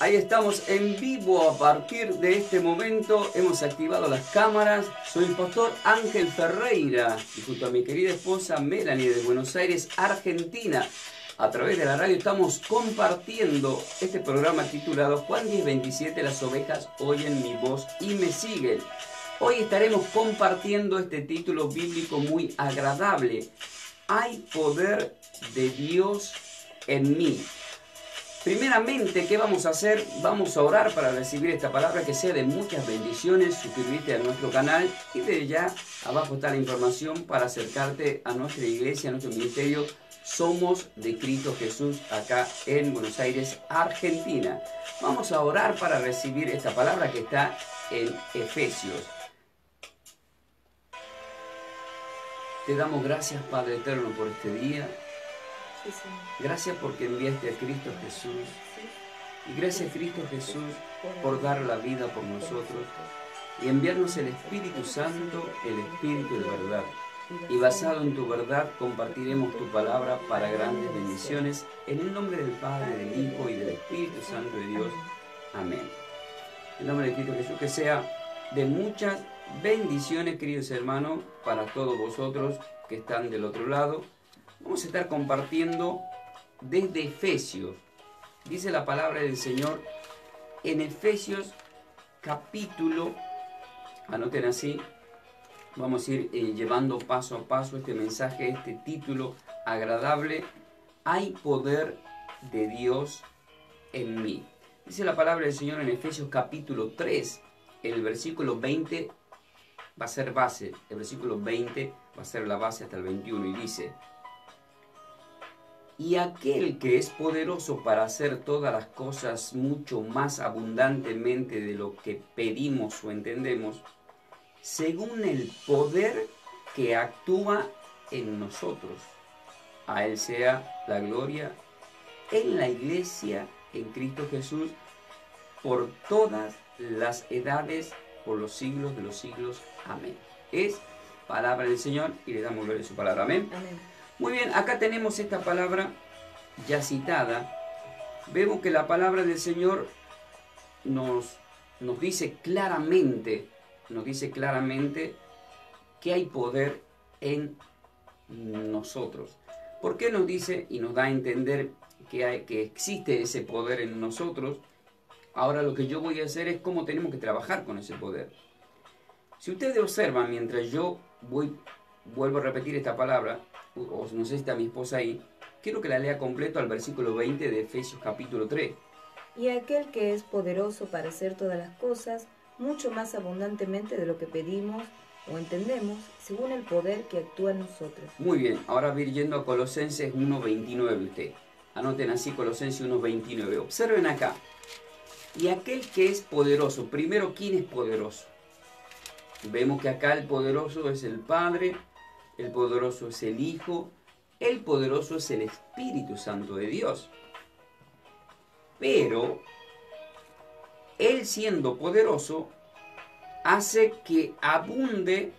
Ahí estamos en vivo a partir de este momento. Hemos activado las cámaras. Soy el pastor Ángel Ferreira y junto a mi querida esposa Melanie de Buenos Aires, Argentina. A través de la radio estamos compartiendo este programa titulado Juan 10:27, las ovejas oyen mi voz y me siguen. Hoy estaremos compartiendo este título bíblico muy agradable. Hay poder de Dios en mí. Primeramente, ¿qué vamos a hacer? Vamos a orar para recibir esta palabra que sea de muchas bendiciones. Suscribirte a nuestro canal y de ya abajo está la información para acercarte a nuestra iglesia, a nuestro ministerio. Somos de Cristo Jesús acá en Buenos Aires, Argentina. Vamos a orar para recibir esta palabra que está en Efesios. Te damos gracias, Padre Eterno, por este día. Sí, Señor. Gracias porque enviaste a Cristo Jesús. Y gracias, Cristo Jesús, por dar la vida por nosotros y enviarnos el Espíritu Santo, el Espíritu de verdad. Y basado en tu verdad compartiremos tu palabra para grandes bendiciones. En el nombre del Padre, del Hijo y del Espíritu Santo de Dios. Amén. En nombre de Cristo Jesús, que sea de muchas bendiciones, queridos hermanos, para todos vosotros que están del otro lado. Vamos a estar compartiendo desde Efesios. Dice la palabra del Señor en Efesios capítulo, anoten así, vamos a ir llevando paso a paso este mensaje, este título agradable. Hay poder de Dios en mí. Dice la palabra del Señor en Efesios capítulo 3, el versículo 20 va a ser base, el versículo 20 va a ser la base hasta el 21 y dice: y aquel que es poderoso para hacer todas las cosas mucho más abundantemente de lo que pedimos o entendemos, según el poder que actúa en nosotros. A Él sea la gloria en la iglesia, en Cristo Jesús, por todas las edades, por los siglos de los siglos. Amén. Es palabra del Señor y le damos gloria a su palabra. Amén. Amén. Muy bien, acá tenemos esta palabra ya citada. Vemos que la palabra del Señor nos dice claramente que hay poder en nosotros. ¿Por qué nos dice y nos da a entender que existe ese poder en nosotros? Ahora lo que yo voy a hacer es cómo tenemos que trabajar con ese poder. Si ustedes observan, mientras yo vuelvo a repetir esta palabra, o no sé si está mi esposa ahí, quiero que la lea completo al versículo 20 de Efesios capítulo 3. Y aquel que es poderoso para hacer todas las cosas, mucho más abundantemente de lo que pedimos o entendemos, según el poder que actúa en nosotros. Muy bien, ahora voy yendo a Colosenses 1:29 usted. Anoten así Colosenses 1:29. Observen acá. Y aquel que es poderoso, primero, ¿quién es poderoso? Vemos que acá el poderoso es el Padre, el poderoso es el Hijo, el poderoso es el Espíritu Santo de Dios. Pero Él, siendo poderoso, hace que abunde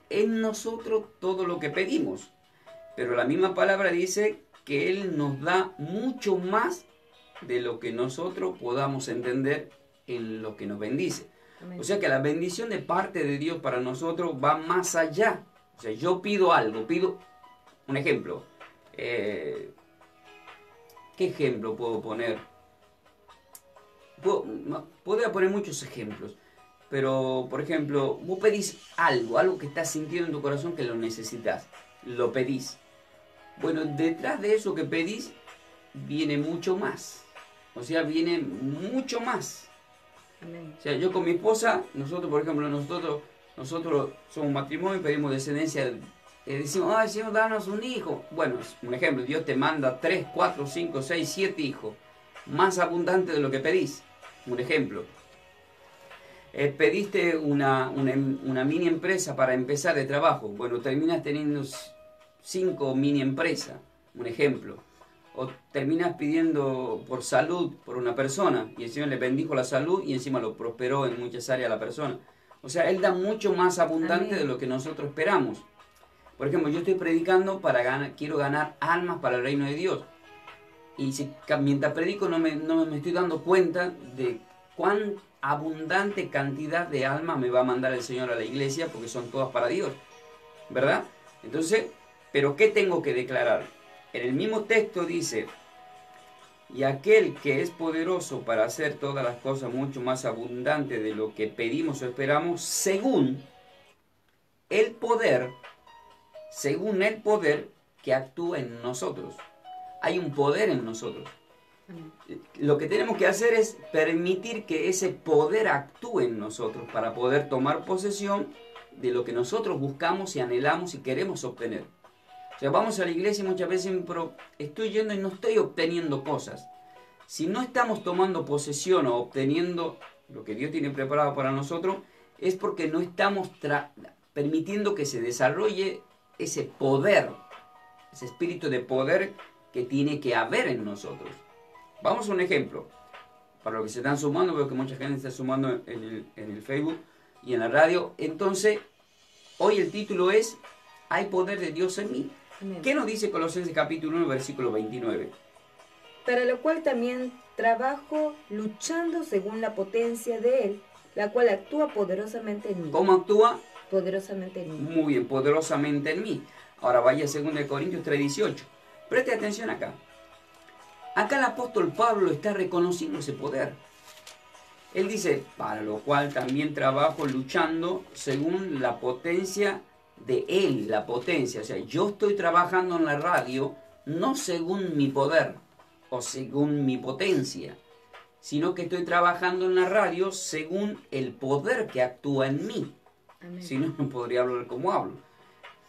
en nosotros todo lo que pedimos. Pero la misma palabra dice que Él nos da mucho más de lo que nosotros podamos entender en lo que nos bendice. Amén. O sea que la bendición de parte de Dios para nosotros va más allá. O sea, yo pido algo, pido un ejemplo. ¿Qué ejemplo puedo poner? Podría poner muchos ejemplos. Pero, por ejemplo, vos pedís algo que estás sintiendo en tu corazón que lo necesitas. Lo pedís. Bueno, detrás de eso que pedís viene mucho más. O sea, viene mucho más. Amén. O sea, yo con mi esposa, nosotros, por ejemplo, nosotros somos un matrimonio y pedimos descendencia. Decimos, ay, Señor, danos un hijo. Bueno, un ejemplo, Dios te manda 3, 4, 5, 6, 7 hijos. Más abundante de lo que pedís. Un ejemplo. Pediste una mini empresa para empezar de trabajo. Bueno, terminas teniendo 5 mini empresas. Un ejemplo. O terminas pidiendo por salud por una persona y el Señor le bendijo la salud y encima lo prosperó en muchas áreas a la persona. O sea, Él da mucho más abundante. Amén. De lo que nosotros esperamos. Por ejemplo, yo estoy predicando quiero ganar almas para el reino de Dios. Y si, mientras predico no me estoy dando cuenta de cuán abundante cantidad de almas me va a mandar el Señor a la iglesia, porque son todas para Dios, ¿verdad? Entonces, ¿pero qué tengo que declarar? En el mismo texto dice, y aquel que es poderoso para hacer todas las cosas mucho más abundantes de lo que pedimos o esperamos, según el poder que actúa en nosotros. Hay un poder en nosotros. Lo que tenemos que hacer es permitir que ese poder actúe en nosotros para poder tomar posesión de lo que nosotros buscamos y anhelamos y queremos obtener. O sea, vamos a la iglesia y muchas veces pero estoy yendo y no estoy obteniendo cosas. Si no estamos tomando posesión o obteniendo lo que Dios tiene preparado para nosotros, es porque no estamos permitiendo que se desarrolle ese poder, ese espíritu de poder que tiene que haber en nosotros. Vamos a un ejemplo. Para los que se están sumando, veo que mucha gente está sumando en el Facebook y en la radio. Entonces, hoy el título es ¿hay poder de Dios en mí? Amén. ¿Qué nos dice Colosenses capítulo 1, versículo 29? Para lo cual también trabajo luchando según la potencia de Él, la cual actúa poderosamente en mí. ¿Cómo actúa? Poderosamente en mí. Muy bien, poderosamente en mí. Ahora vaya a 2 Corintios 3:18. Preste atención acá. Acá el apóstol Pablo está reconociendo ese poder. Él dice, para lo cual también trabajo luchando según la potencia de Él, la potencia. O sea, yo estoy trabajando en la radio no según mi poder o según mi potencia, sino que estoy trabajando en la radio según el poder que actúa en mí. Amén. Si no, no podría hablar como hablo.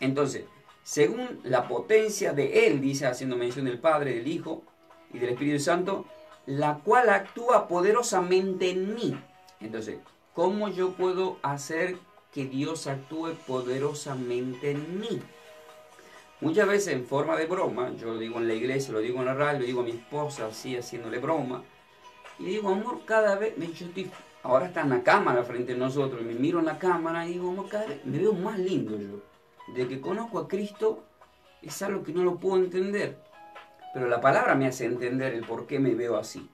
Entonces, según la potencia de Él, dice, haciendo mención del Padre, del Hijo y del Espíritu Santo, la cual actúa poderosamente en mí. Entonces, ¿cómo yo puedo hacer que Dios actúe poderosamente en mí? Muchas veces en forma de broma, yo lo digo en la iglesia, lo digo en la radio, lo digo a mi esposa así, haciéndole broma, y digo, amor, cada vez, ahora está en la cámara frente a nosotros, y me miro en la cámara y digo, amor, cada vez me veo más lindo yo. De que conozco a Cristo es algo que no lo puedo entender, pero la palabra me hace entender el por qué me veo así,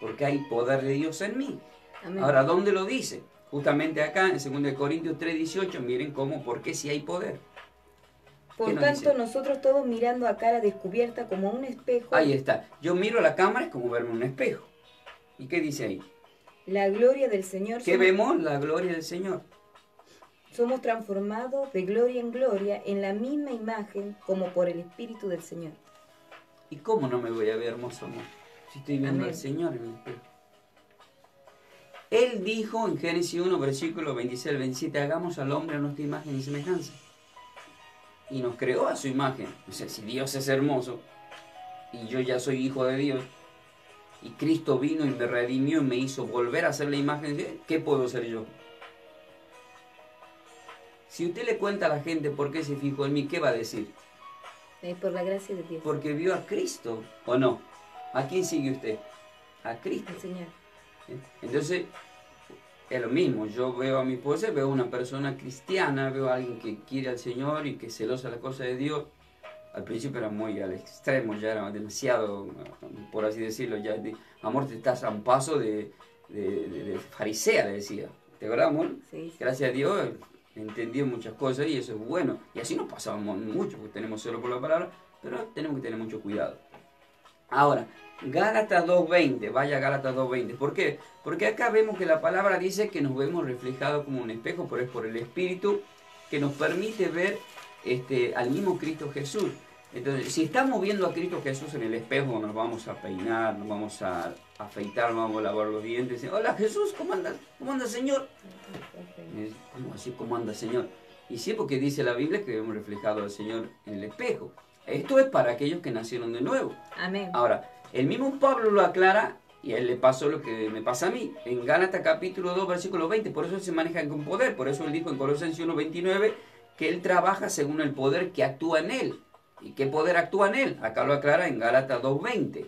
porque hay poder de Dios en mí. Amén. Ahora, ¿dónde lo dice? Justamente acá en 2 Corintios 3:18, miren cómo, por qué si hay poder. Por nos tanto, dice? nosotros todos mirando a cara descubierta como un espejo, Ahí está, yo miro a la cámara, es como verme en un espejo. ¿Y qué dice ahí? la gloria del Señor, ¿Qué vemos? La gloria del Señor. somos transformados de gloria en gloria en la misma imagen como por el Espíritu del Señor. ¿Y cómo no me voy a ver hermoso, amor? Si estoy viendo Amén. al Señor en el espejo. Él dijo en Génesis 1, versículo 26 al 27, hagamos al hombre a nuestra imagen y semejanza. Y nos creó a su imagen. O sea, si Dios es hermoso, y yo ya soy hijo de Dios, y Cristo vino y me redimió y me hizo volver a ser la imagen de Él, ¿qué puedo ser yo? Si usted le cuenta a la gente por qué se fijó en mí, ¿qué va a decir? Por la gracia de Dios. Porque vio a Cristo, ¿o no? ¿A quién sigue usted? A Cristo. El Señor. Entonces, es lo mismo. Yo veo a mi esposa, veo a una persona cristiana, veo a alguien que quiere al Señor y que es celosa de las cosas de Dios. Al principio era muy al extremo, ya era demasiado, por así decirlo, ya amor, te estás a un paso de farisea, le decía. ¿Te acuerdas, amor? Sí, sí. Gracias a Dios entendí muchas cosas y eso es bueno. Y así nos pasábamos mucho, porque tenemos celo por la palabra, pero tenemos que tener mucho cuidado. Ahora, Gálatas 2:20, vaya a Gálatas 2:20. ¿Por qué? Porque acá vemos que la palabra dice que nos vemos reflejados como un espejo, pero es por el Espíritu que nos permite ver al mismo Cristo Jesús. Entonces, si estamos viendo a Cristo Jesús en el espejo, nos vamos a peinar, nos vamos a afeitar, nos vamos a lavar los dientes. Hola Jesús, ¿cómo andas? ¿Cómo anda Señor? ¿Cómo así, cómo anda Señor? Y sí, porque dice la Biblia que vemos reflejado al Señor en el espejo. Esto es para aquellos que nacieron de nuevo. Amén. Ahora, el mismo Pablo lo aclara y a él le pasó lo que me pasa a mí. En Gálatas capítulo 2, versículo 20, por eso se manejan con poder. Por eso él dijo en Colosenses 1:29 que él trabaja según el poder que actúa en él. ¿Y qué poder actúa en él? Acá lo aclara en Gálatas 2:20.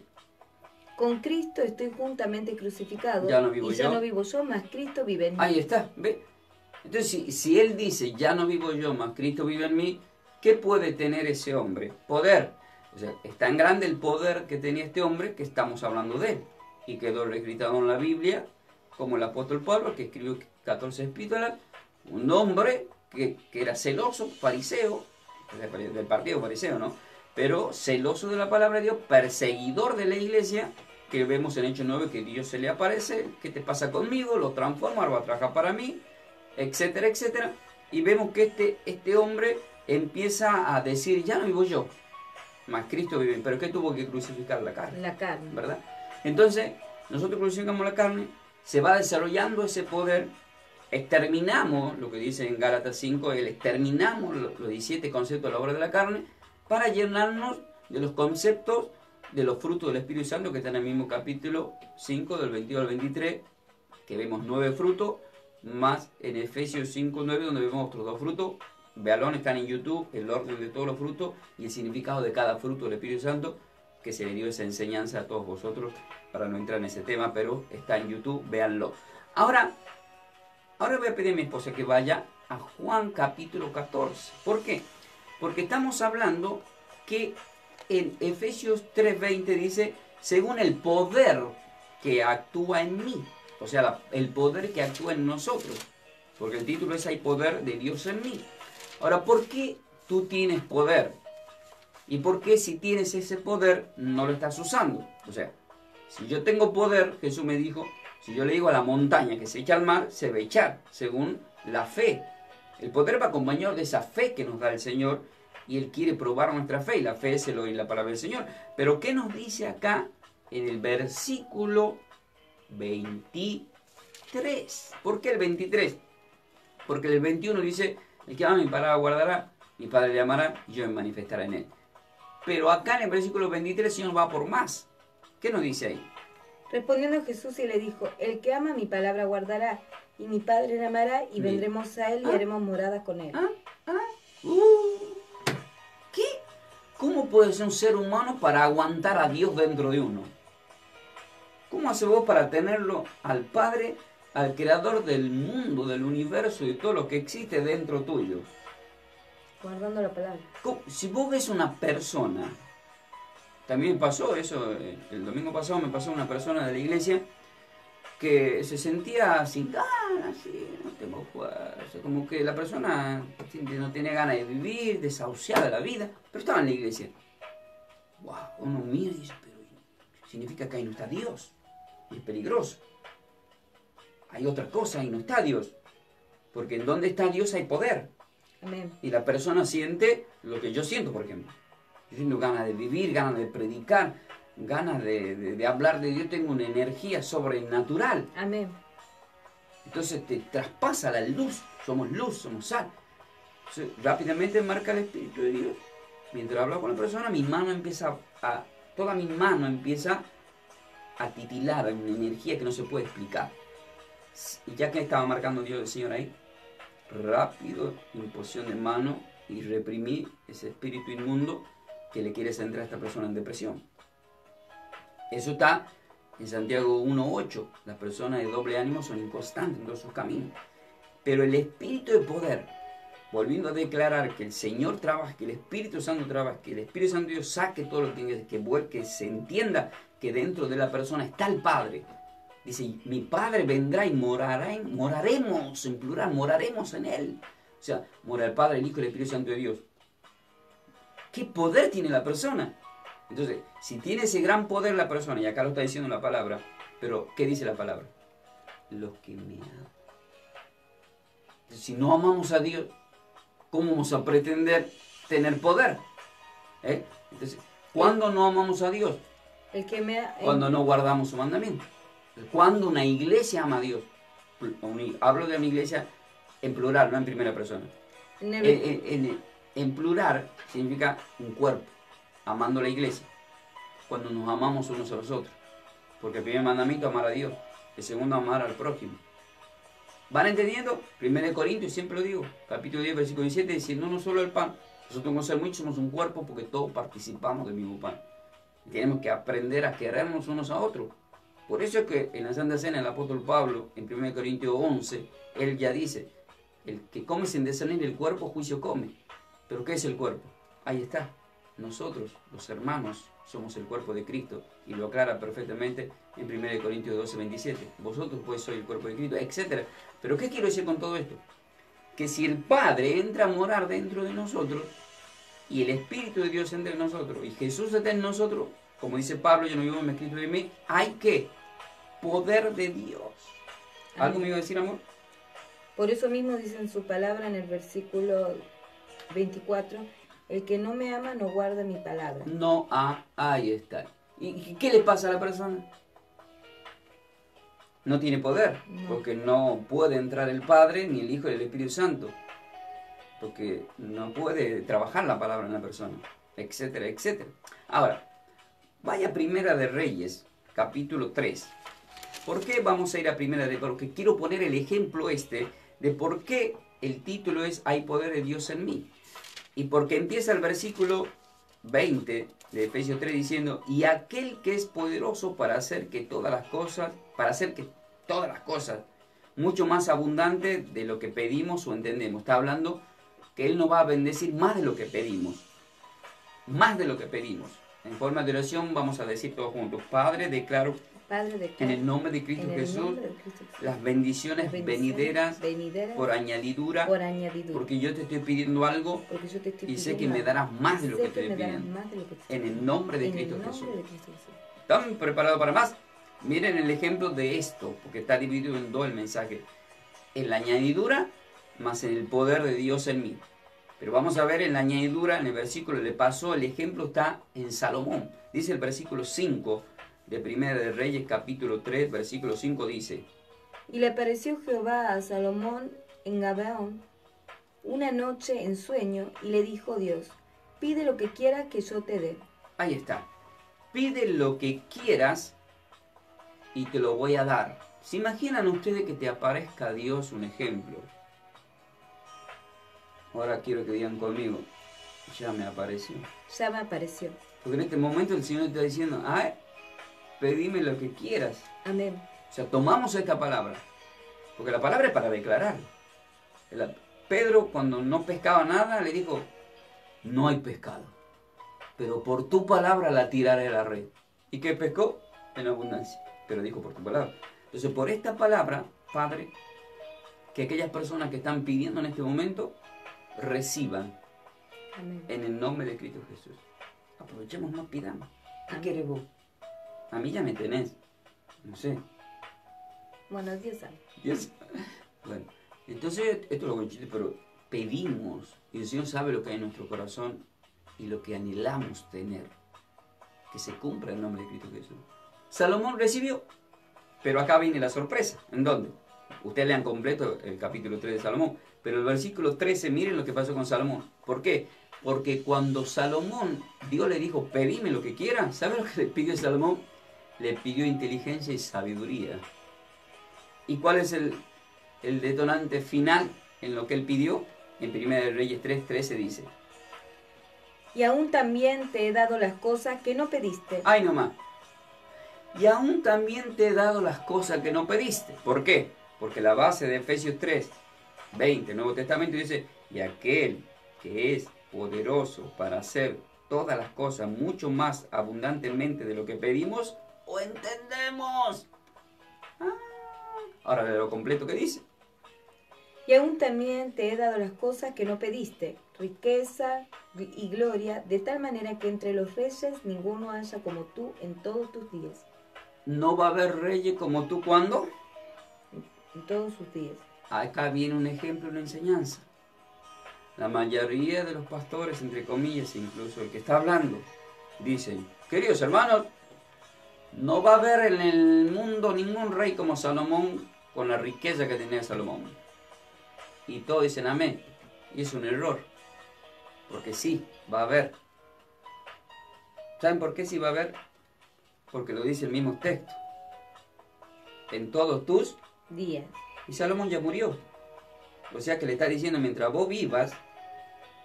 Con Cristo estoy juntamente crucificado. Ya no vivo y ya yo. no vivo yo, mas Cristo vive en mí. Ahí está, ¿ve? Entonces, si él dice, ya no vivo yo, más Cristo vive en mí, ¿qué puede tener ese hombre? Poder. O sea, es tan grande el poder que tenía este hombre que estamos hablando de él. Y quedó registrado en la Biblia como el apóstol Pablo, que escribió 14 epístolas, un hombre que era celoso, fariseo, del partido fariseo, ¿no? Pero celoso de la palabra de Dios, perseguidor de la iglesia, que vemos en Hechos 9 que Dios se le aparece, ¿qué te pasa conmigo? Lo transforma, ahora va a trabajar para mí, etcétera, etcétera. Y vemos que este hombre empieza a decir, ya no vivo yo, más Cristo vive. ¿Pero qué tuvo que crucificar? La carne. La carne. ¿Verdad? Entonces, nosotros crucificamos la carne, se va desarrollando ese poder, exterminamos, lo que dice en Gálatas 5, exterminamos los 17 conceptos de la obra de la carne para llenarnos de los conceptos de los frutos del Espíritu Santo que están en el mismo capítulo 5, del 22 al 23, que vemos 9 frutos, más en Efesios 5, 9, donde vemos otros 2 frutos. Véanlo, están en YouTube, el orden de todos los frutos y el significado de cada fruto del Espíritu Santo, que se le dio esa enseñanza a todos vosotros, para no entrar en ese tema, pero está en YouTube, véanlo. Ahora voy a pedir a mi esposa que vaya a Juan capítulo 14. ¿Por qué? Porque estamos hablando que en Efesios 3:20 dice, según el poder que actúa en mí. O sea, el poder que actúa en nosotros. Porque el título es, hay poder de Dios en mí. Ahora, ¿por qué tú tienes poder? ¿Y por qué si tienes ese poder no lo estás usando? O sea, si yo tengo poder, Jesús me dijo, si yo le digo a la montaña que se echa al mar, se va a echar, según la fe. El poder va acompañado de esa fe que nos da el Señor, y Él quiere probar nuestra fe, y la fe es el oír la palabra del Señor. Pero ¿qué nos dice acá en el versículo 23? ¿Por qué el 23? Porque el 21 dice, el que ama mi palabra guardará, mi Padre le amará, y yo me manifestaré en él. Pero acá en el versículo 23 el Señor va por más. ¿Qué nos dice ahí? Respondiendo Jesús y le dijo, el que ama mi palabra guardará, y mi Padre le amará, y vendremos a él y haremos moradas con él. ¿Qué? ¿Cómo puede ser un ser humano para aguantar a Dios dentro de uno? ¿Cómo hace vos para tenerlo al Padre, al Creador del mundo, del universo y de todo lo que existe dentro tuyo? Guardando la palabra. Si vos ves una persona, también pasó eso, el domingo pasado me pasó una persona de la iglesia que se sentía sin ganas, no tengo fuerza, como que la persona no tiene ganas de vivir, desahuciada de la vida, pero estaba en la iglesia. Wow, uno mira y dice, pero significa que ahí no está Dios, y es peligroso. Hay otra cosa, ahí no está Dios, porque en donde está Dios hay poder. Amén. Y la persona siente lo que yo siento, por ejemplo. Yo siento ganas de vivir, ganas de predicar, ganas de hablar de Dios. Tengo una energía sobrenatural. Amén. Entonces te traspasa la luz. Somos sal. Entonces, rápidamente marca el Espíritu de Dios. Mientras hablo con la persona, toda mi mano empieza a titilar, una energía que no se puede explicar. Y ya que estaba marcando Dios el Señor ahí, rápido, imposición de mano, y reprimí ese espíritu inmundo que le quiere centrar a esta persona en depresión. Eso está en Santiago 1:8. Las personas de doble ánimo son inconstantes en todos sus caminos. Pero el espíritu de poder, volviendo a declarar que el Señor trabaja, que el Espíritu Santo trabaja, que el Espíritu Santo Dios saque todo lo que se entienda que dentro de la persona está el Padre. Dice, mi Padre vendrá y moraremos, en plural, moraremos en Él. O sea, mora el Padre, el Hijo y el Espíritu Santo de Dios. ¿Qué poder tiene la persona? Entonces, si tiene ese gran poder la persona, y acá lo está diciendo la palabra, pero ¿qué dice la palabra? Los que me aman. Si no amamos a Dios, ¿cómo vamos a pretender tener poder? Entonces, ¿cuándo no amamos a Dios? Cuando no guardamos su mandamiento. Cuando una iglesia ama a Dios, hablo de una iglesia en plural, no en primera persona. En plural significa un cuerpo, amando a la iglesia, cuando nos amamos unos a los otros. Porque el primer mandamiento es amar a Dios, el segundo amar al prójimo. ¿Van entendiendo? 1 Corintios, siempre lo digo, capítulo 10, versículo 17, diciendo no solo el pan, nosotros no ser muchos, somos un cuerpo porque todos participamos del mismo pan. Y tenemos que aprender a querernos unos a otros. Por eso es que en la Santa Cena el apóstol Pablo, en 1 Corintios 11, él ya dice, el que come sin discernir el cuerpo, juicio come. ¿Pero qué es el cuerpo? Ahí está, nosotros, los hermanos, somos el cuerpo de Cristo, y lo aclara perfectamente en 1 Corintios 12, 27. Vosotros pues sois el cuerpo de Cristo, etc. Pero ¿qué quiero decir con todo esto? Que si el Padre entra a morar dentro de nosotros, y el Espíritu de Dios entra en nosotros, y Jesús está en nosotros, como dice Pablo, yo no vivo en mi Cristo de mí, hay que poder de Dios. ¿Algo me iba a decir, amor? Por eso mismo dice en su palabra en el versículo 24, el que no me ama no guarda mi palabra. No, ahí está. ¿Y qué le pasa a la persona? No tiene poder, porque no puede entrar el Padre, ni el Hijo, ni el Espíritu Santo, porque no puede trabajar la palabra en la persona, etcétera, etcétera. Ahora, vaya a Primera de Reyes, capítulo 3. ¿Por qué vamos a ir a Primera de Reyes? Porque quiero poner el ejemplo de por qué el título es Hay poder de Dios en mí. Y porque empieza el versículo 20 de Efesios 3 diciendo, y aquel que es poderoso para hacer que todas las cosas, mucho más abundante de lo que pedimos o entendemos. Está hablando que Él nos va a bendecir más de lo que pedimos. Más de lo que pedimos. En forma de oración vamos a decir todos juntos, Padre, declaro en el nombre de Cristo Jesús las bendiciones venideras por añadidura, porque yo te estoy pidiendo algo y sé que me darás más de lo que estoy pidiendo. En el nombre de Cristo Jesús. ¿Están preparados para más? Miren el ejemplo de esto, porque está dividido en dos el mensaje. En la añadidura, más en el poder de Dios en mí. Pero vamos a ver en la añadidura, en el versículo le pasó, el ejemplo está en Salomón. Dice el versículo 5 de Primera de Reyes, capítulo 3, versículo 5, dice: Y le apareció Jehová a Salomón en Gabaón una noche en sueño, y le dijo Dios, pide lo que quieras que yo te dé. Ahí está. Pide lo que quieras y te lo voy a dar. ¿Se imaginan ustedes que te aparezca Dios un ejemplo? Ahora quiero que digan conmigo, ya me apareció. Ya me apareció. Porque en este momento el Señor está diciendo, pedime lo que quieras. Amén. O sea, tomamos esta palabra. Porque la palabra es para declarar. Pedro, cuando no pescaba nada, le dijo, no hay pescado, pero por tu palabra la tiraré a la red. ¿Y qué pescó? En abundancia. Pero dijo por tu palabra. Entonces, por esta palabra, Padre, que aquellas personas que están pidiendo en este momento, reciban. Amén. En el nombre de Cristo Jesús. Aprovechemos, no pidamos. ¿Qué quieres vos? A mí ya me tenés. No sé. Bueno, Dios sabe. Dios. Bueno, entonces, esto es lo que pero pedimos. Y el Señor sabe lo que hay en nuestro corazón y lo que anhelamos tener. Que se cumpla en el nombre de Cristo Jesús. Salomón recibió. Pero acá viene la sorpresa. ¿En dónde? Ustedes lean completo el capítulo 3 de Salomón. Pero el versículo 13, miren lo que pasó con Salomón. ¿Por qué? Porque cuando Salomón, Dios le dijo, pedime lo que quieras. ¿Sabe lo que le pidió Salomón? Le pidió inteligencia y sabiduría. ¿Y cuál es el detonante final en lo que él pidió? En 1 Reyes 3:13 dice. Y aún también te he dado las cosas que no pediste. ¡Ay, nomás! Y aún también te he dado las cosas que no pediste. ¿Por qué? Porque la base de Efesios 3:20, Nuevo Testamento dice, y aquel que es poderoso para hacer todas las cosas mucho más abundantemente de lo que pedimos o entendemos. Ahora de lo completo que dice. Y aún también te he dado las cosas que no pediste, riqueza y gloria, de tal manera que entre los reyes ninguno haya como tú en todos tus días. ¿No va a haber reyes como tú cuándo? En todos sus días. Acá viene un ejemplo, una enseñanza. La mayoría de los pastores, entre comillas, incluso el que está hablando, dicen, queridos hermanos, no va a haber en el mundo ningún rey como Salomón con la riqueza que tenía Salomón. Y todos dicen amén. Y es un error. Porque sí, va a haber. ¿Saben por qué sí va a haber? Porque lo dice el mismo texto. En todos tus días. Y Salomón ya murió. O sea que le está diciendo, mientras vos vivas,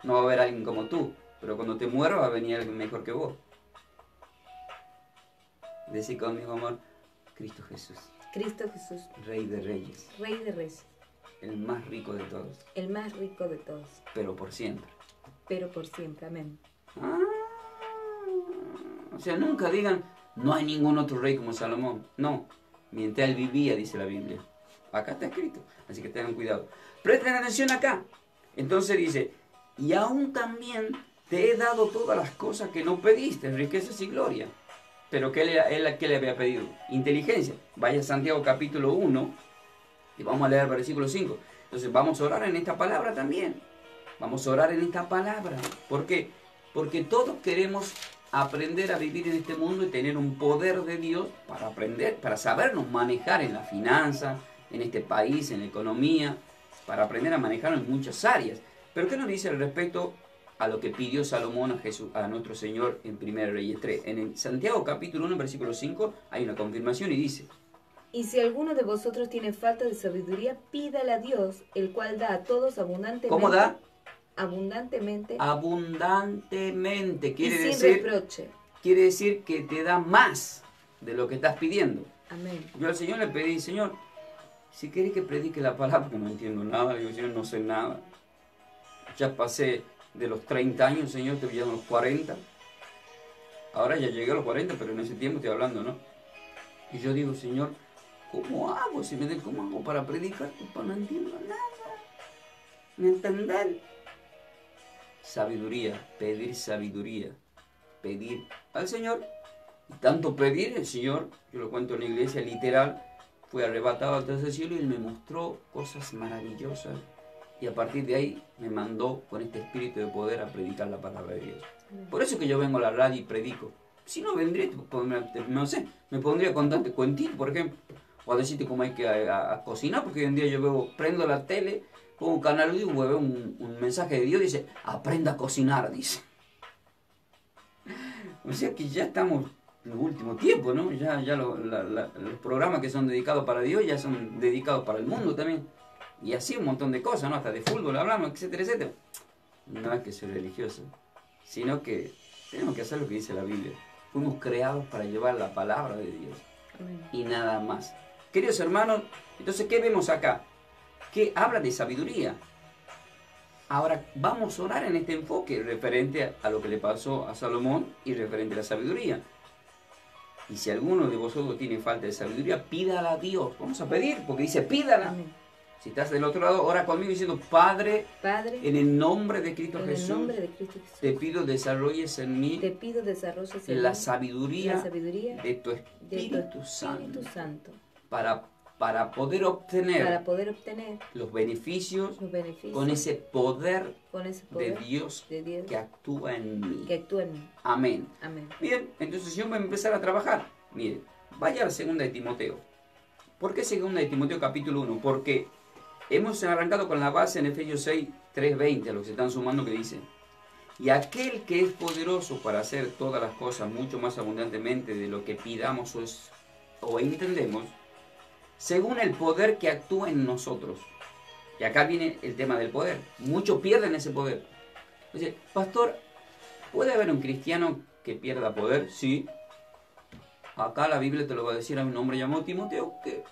no va a haber alguien como tú. Pero cuando te mueras va a venir alguien mejor que vos. Decí conmigo, amor, Cristo Jesús. Cristo Jesús. Rey de reyes. Rey de reyes. El más rico de todos. El más rico de todos. Pero por siempre. Pero por siempre, amén. O sea, nunca digan, no hay ningún otro rey como Salomón. No, mientras él vivía, dice la Biblia. Acá está escrito, así que tengan cuidado. Presten atención acá. Entonces dice, y aún también te he dado todas las cosas que no pediste, riquezas y gloria. Pero ¿qué le había pedido? Inteligencia. Vaya a Santiago capítulo 1 y vamos a leer el versículo 5. Entonces vamos a orar en esta palabra también. Vamos a orar en esta palabra. ¿Por qué? Porque todos queremos aprender a vivir en este mundo y tener un poder de Dios para aprender, para sabernos manejar en la finanza, en este país, en la economía, para aprender a manejarnos en muchas áreas. Pero ¿qué nos dice al respecto a lo que pidió Salomón a Jesús, a nuestro Señor en 1 Reyes 3? En Santiago capítulo 1, versículo 5, hay una confirmación y dice: y si alguno de vosotros tiene falta de sabiduría, pídala a Dios, el cual da a todos abundantemente. ¿Cómo da? Abundantemente. Abundantemente. Sin reproche. Quiere decir que te da más de lo que estás pidiendo. Amén. Yo al Señor le pedí, Señor, si querés que predique la palabra, porque no entiendo nada, digo, Señor, no sé nada. Ya pasé de los 30 años, Señor, te voy a los 40. Ahora ya llegué a los 40, pero en ese tiempo estoy hablando, ¿no? Y yo digo, Señor, ¿cómo hago? Si me den, ¿cómo hago para predicar? Pues no entiendo nada. ¿Me entendés? Sabiduría, pedir al Señor. Y tanto pedir, el Señor, yo lo cuento en la iglesia literal, fue arrebatado al tercer cielo y Él me mostró cosas maravillosas. Y a partir de ahí me mandó con este espíritu de poder a predicar la palabra de Dios. Por eso que yo vengo a la radio y predico. Si no vendría, no sé, me pondría a contarte cuentitos, por ejemplo. O a decirte cómo hay que a cocinar, porque hoy en día yo veo, prendo la tele, pongo un canal y veo un mensaje de Dios y dice, aprenda a cocinar, dice. O sea que ya estamos en el último tiempo, ¿no? Ya los programas que son dedicados para Dios ya son dedicados para el mundo también. Y así un montón de cosas, ¿no? Hasta de fútbol hablamos, etcétera, etcétera. No es que soy religioso, sino que tenemos que hacer lo que dice la Biblia. Fuimos creados para llevar la palabra de Dios. Amén. Y nada más. Queridos hermanos, entonces, ¿qué vemos acá? Que habla de sabiduría. Ahora vamos a orar en este enfoque referente a lo que le pasó a Salomón y referente a la sabiduría. Y si alguno de vosotros tiene falta de sabiduría, pídala a Dios. Vamos a pedir, porque dice pídala. Amén. Si estás del otro lado, ora conmigo diciendo, Padre, en el nombre de Cristo Jesús, te pido desarrolles en mí la sabiduría de tu Espíritu Santo. Para poder obtener los beneficios con ese poder de Dios que actúa en mí. Amén. Bien, entonces yo voy a empezar a trabajar. Mire, vaya a la segunda de Timoteo. ¿Por qué segunda de Timoteo capítulo 1? Porque hemos arrancado con la base en Efesios 6, 3:20, a los que se están sumando, que dice: y aquel que es poderoso para hacer todas las cosas mucho más abundantemente de lo que pidamos o entendemos, según el poder que actúa en nosotros. Y acá viene el tema del poder. Muchos pierden ese poder. Dice, pastor, ¿puede haber un cristiano que pierda poder? Sí. Acá la Biblia te lo va a decir. Hay un hombre llamado Timoteo que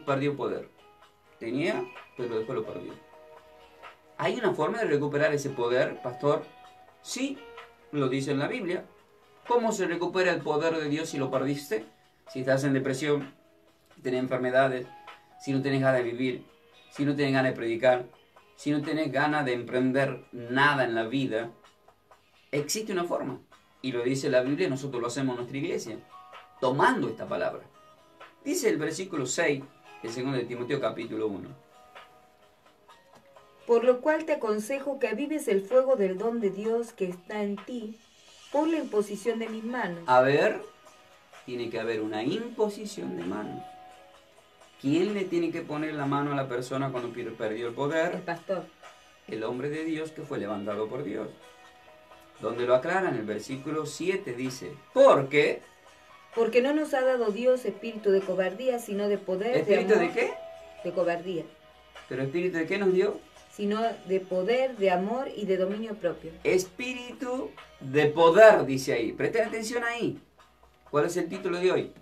perdió poder. Tenía, pero después lo perdió. ¿Hay una forma de recuperar ese poder, pastor? Sí, lo dice en la Biblia. ¿Cómo se recupera el poder de Dios si lo perdiste? Si estás en depresión, si tenés enfermedades, si no tenés ganas de vivir, si no tenés ganas de predicar, si no tenés ganas de emprender nada en la vida, existe una forma. Y lo dice la Biblia y nosotros lo hacemos en nuestra iglesia, tomando esta palabra. Dice el versículo 6, el segundo de Timoteo capítulo 1. Por lo cual te aconsejo que avives el fuego del don de Dios que está en ti por la imposición de mis manos. A ver, tiene que haber una imposición de manos. ¿Quién le tiene que poner la mano a la persona cuando perdió el poder? El pastor. El hombre de Dios que fue levantado por Dios. Donde lo aclara en el versículo 7 dice, Porque no nos ha dado Dios espíritu de cobardía, sino de poder, ¿espíritu de amor, de qué? De cobardía. ¿Pero espíritu de qué nos dio? Sino de poder, de amor y de dominio propio. Espíritu de poder, dice ahí. Presten atención ahí. ¿Cuál es el título de hoy?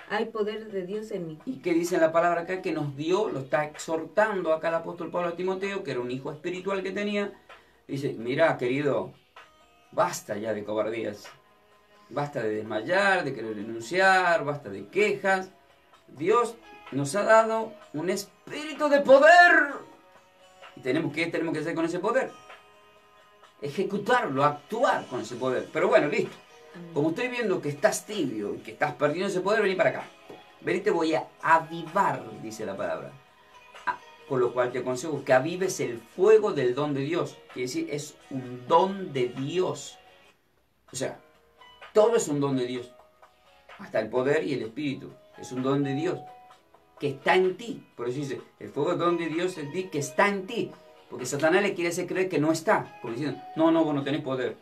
Hay poder de Dios en mí. ¿Y qué dice la palabra acá? Que nos dio, lo está exhortando acá el apóstol Pablo a Timoteo, que era un hijo espiritual que tenía. Dice, mira, querido, basta ya de cobardías. Basta de desmayar, de querer renunciar, basta de quejas. Dios nos ha dado un espíritu de poder. ¿Y qué tenemos que hacer con ese poder? Ejecutarlo, actuar con ese poder. Pero bueno, listo. Como estoy viendo que estás tibio y que estás perdiendo ese poder, vení para acá. Vení, te voy a avivar, dice la palabra. Por lo cual te aconsejo que avives el fuego del don de Dios. Quiere decir, es un don de Dios. O sea, todo es un don de Dios. Hasta el poder y el espíritu. Es un don de Dios que está en ti. Por eso dice, el fuego es don de Dios en ti que está en ti. Porque Satanás le quiere hacer creer que no está. Como diciendo, no, vos no tenés poder.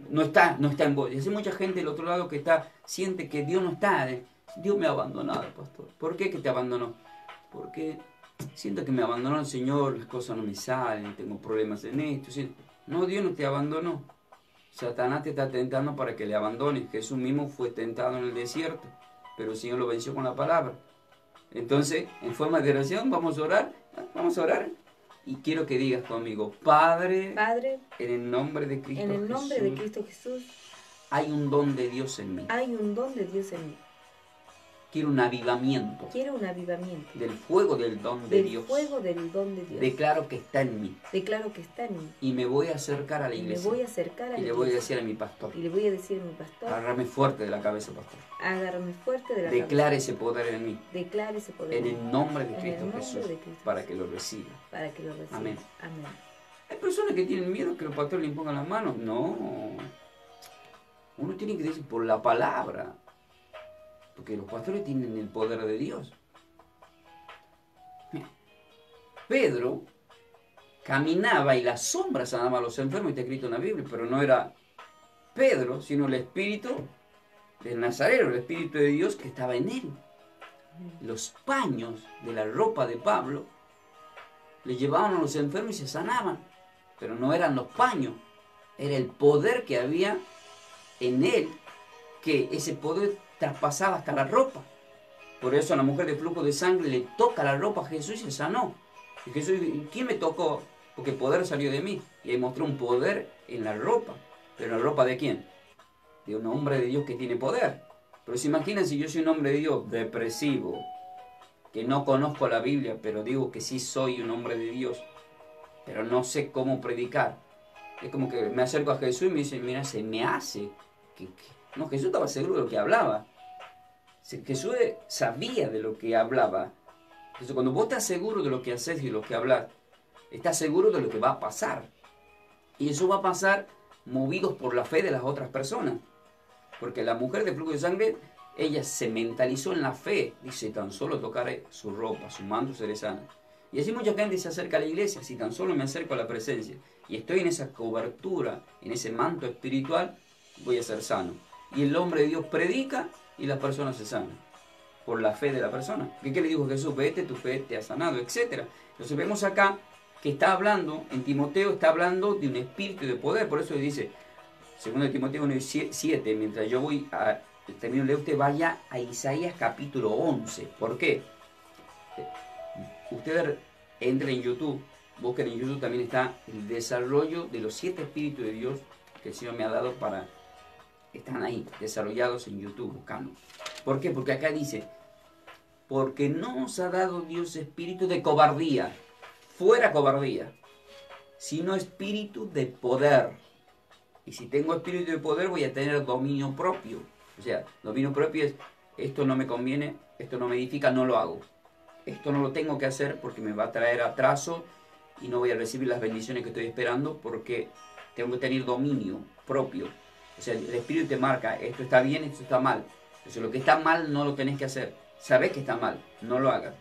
No está en vos. Y así mucha gente del otro lado que siente que Dios no está. Dios me ha abandonado, pastor. ¿Por qué que te abandonó? Porque siento que me abandonó el Señor, las cosas no me salen, tengo problemas en esto. No, Dios no te abandonó. Satanás te está tentando para que le abandones. Jesús mismo fue tentado en el desierto, pero el Señor lo venció con la palabra. Entonces, en forma de oración, vamos a orar. Y quiero que digas conmigo, Padre, en el nombre de Cristo Jesús, hay un don de Dios en mí. Quiero un avivamiento. Del fuego del don de Dios. Declaro que está en mí. Y me voy a acercar a la iglesia. Y le voy a decir a mi pastor. Agárrame fuerte de la cabeza, pastor. Declare ese poder en mí. En el nombre de Cristo Jesús. Para que lo reciba. Amén. Hay personas que tienen miedo que los pastores le impongan las manos. No. Uno tiene que decir por la palabra. Porque los pastores tienen el poder de Dios. Pedro caminaba y las sombras sanaban a los enfermos, está escrito en la Biblia, pero no era Pedro, sino el Espíritu del Nazareno, el Espíritu de Dios que estaba en él. Los paños de la ropa de Pablo le llevaban a los enfermos y se sanaban, pero no eran los paños, era el poder que había en él, que ese poder traspasaba hasta la ropa. Por eso a la mujer de flujo de sangre le toca la ropa a Jesús y se sanó. Y Jesús, ¿quién me tocó? Porque el poder salió de mí. Y ahí mostró un poder en la ropa. ¿Pero la ropa de quién? De un hombre de Dios que tiene poder. Pero se imaginan si yo soy un hombre de Dios depresivo, que no conozco la Biblia, pero digo que sí soy un hombre de Dios, pero no sé cómo predicar. Es como que me acerco a Jesús y me dice, mira, se me hace que no, Jesús estaba seguro de lo que hablaba. Jesús sabía de lo que hablaba. Entonces, cuando vos estás seguro de lo que haces y de lo que hablas, estás seguro de lo que va a pasar. Y eso va a pasar movidos por la fe de las otras personas. Porque la mujer de flujo de sangre, ella se mentalizó en la fe. Dice, tan solo tocaré su ropa, su manto, seré sana. Y así mucha gente se acerca a la iglesia. Si tan solo me acerco a la presencia y estoy en esa cobertura, en ese manto espiritual, voy a ser sano. Y el hombre de Dios predica y la persona se sana por la fe de la persona. ¿Qué le dijo Jesús? Vete, tu fe te ha sanado, etc. Entonces vemos acá que está hablando, en Timoteo está hablando de un espíritu de poder. Por eso dice, segundo de Timoteo 1:7, mientras yo voy a termino de leer, usted vaya a Isaías capítulo 11. ¿Por qué? Ustedes entren en YouTube, busquen en YouTube, también está el desarrollo de los 7 espíritus de Dios que el Señor me ha dado para... Están ahí, desarrollados en YouTube, buscando. ¿Por qué? Porque acá dice, porque no os ha dado Dios espíritu de cobardía, fuera cobardía, sino espíritu de poder. Y si tengo espíritu de poder, voy a tener dominio propio. O sea, dominio propio es, esto no me conviene, esto no me edifica, no lo hago. Esto no lo tengo que hacer porque me va a traer atraso y no voy a recibir las bendiciones que estoy esperando porque tengo que tener dominio propio. O sea, el Espíritu te marca, esto está bien, esto está mal. Entonces, lo que está mal no lo tenés que hacer. Sabés que está mal, no lo hagas.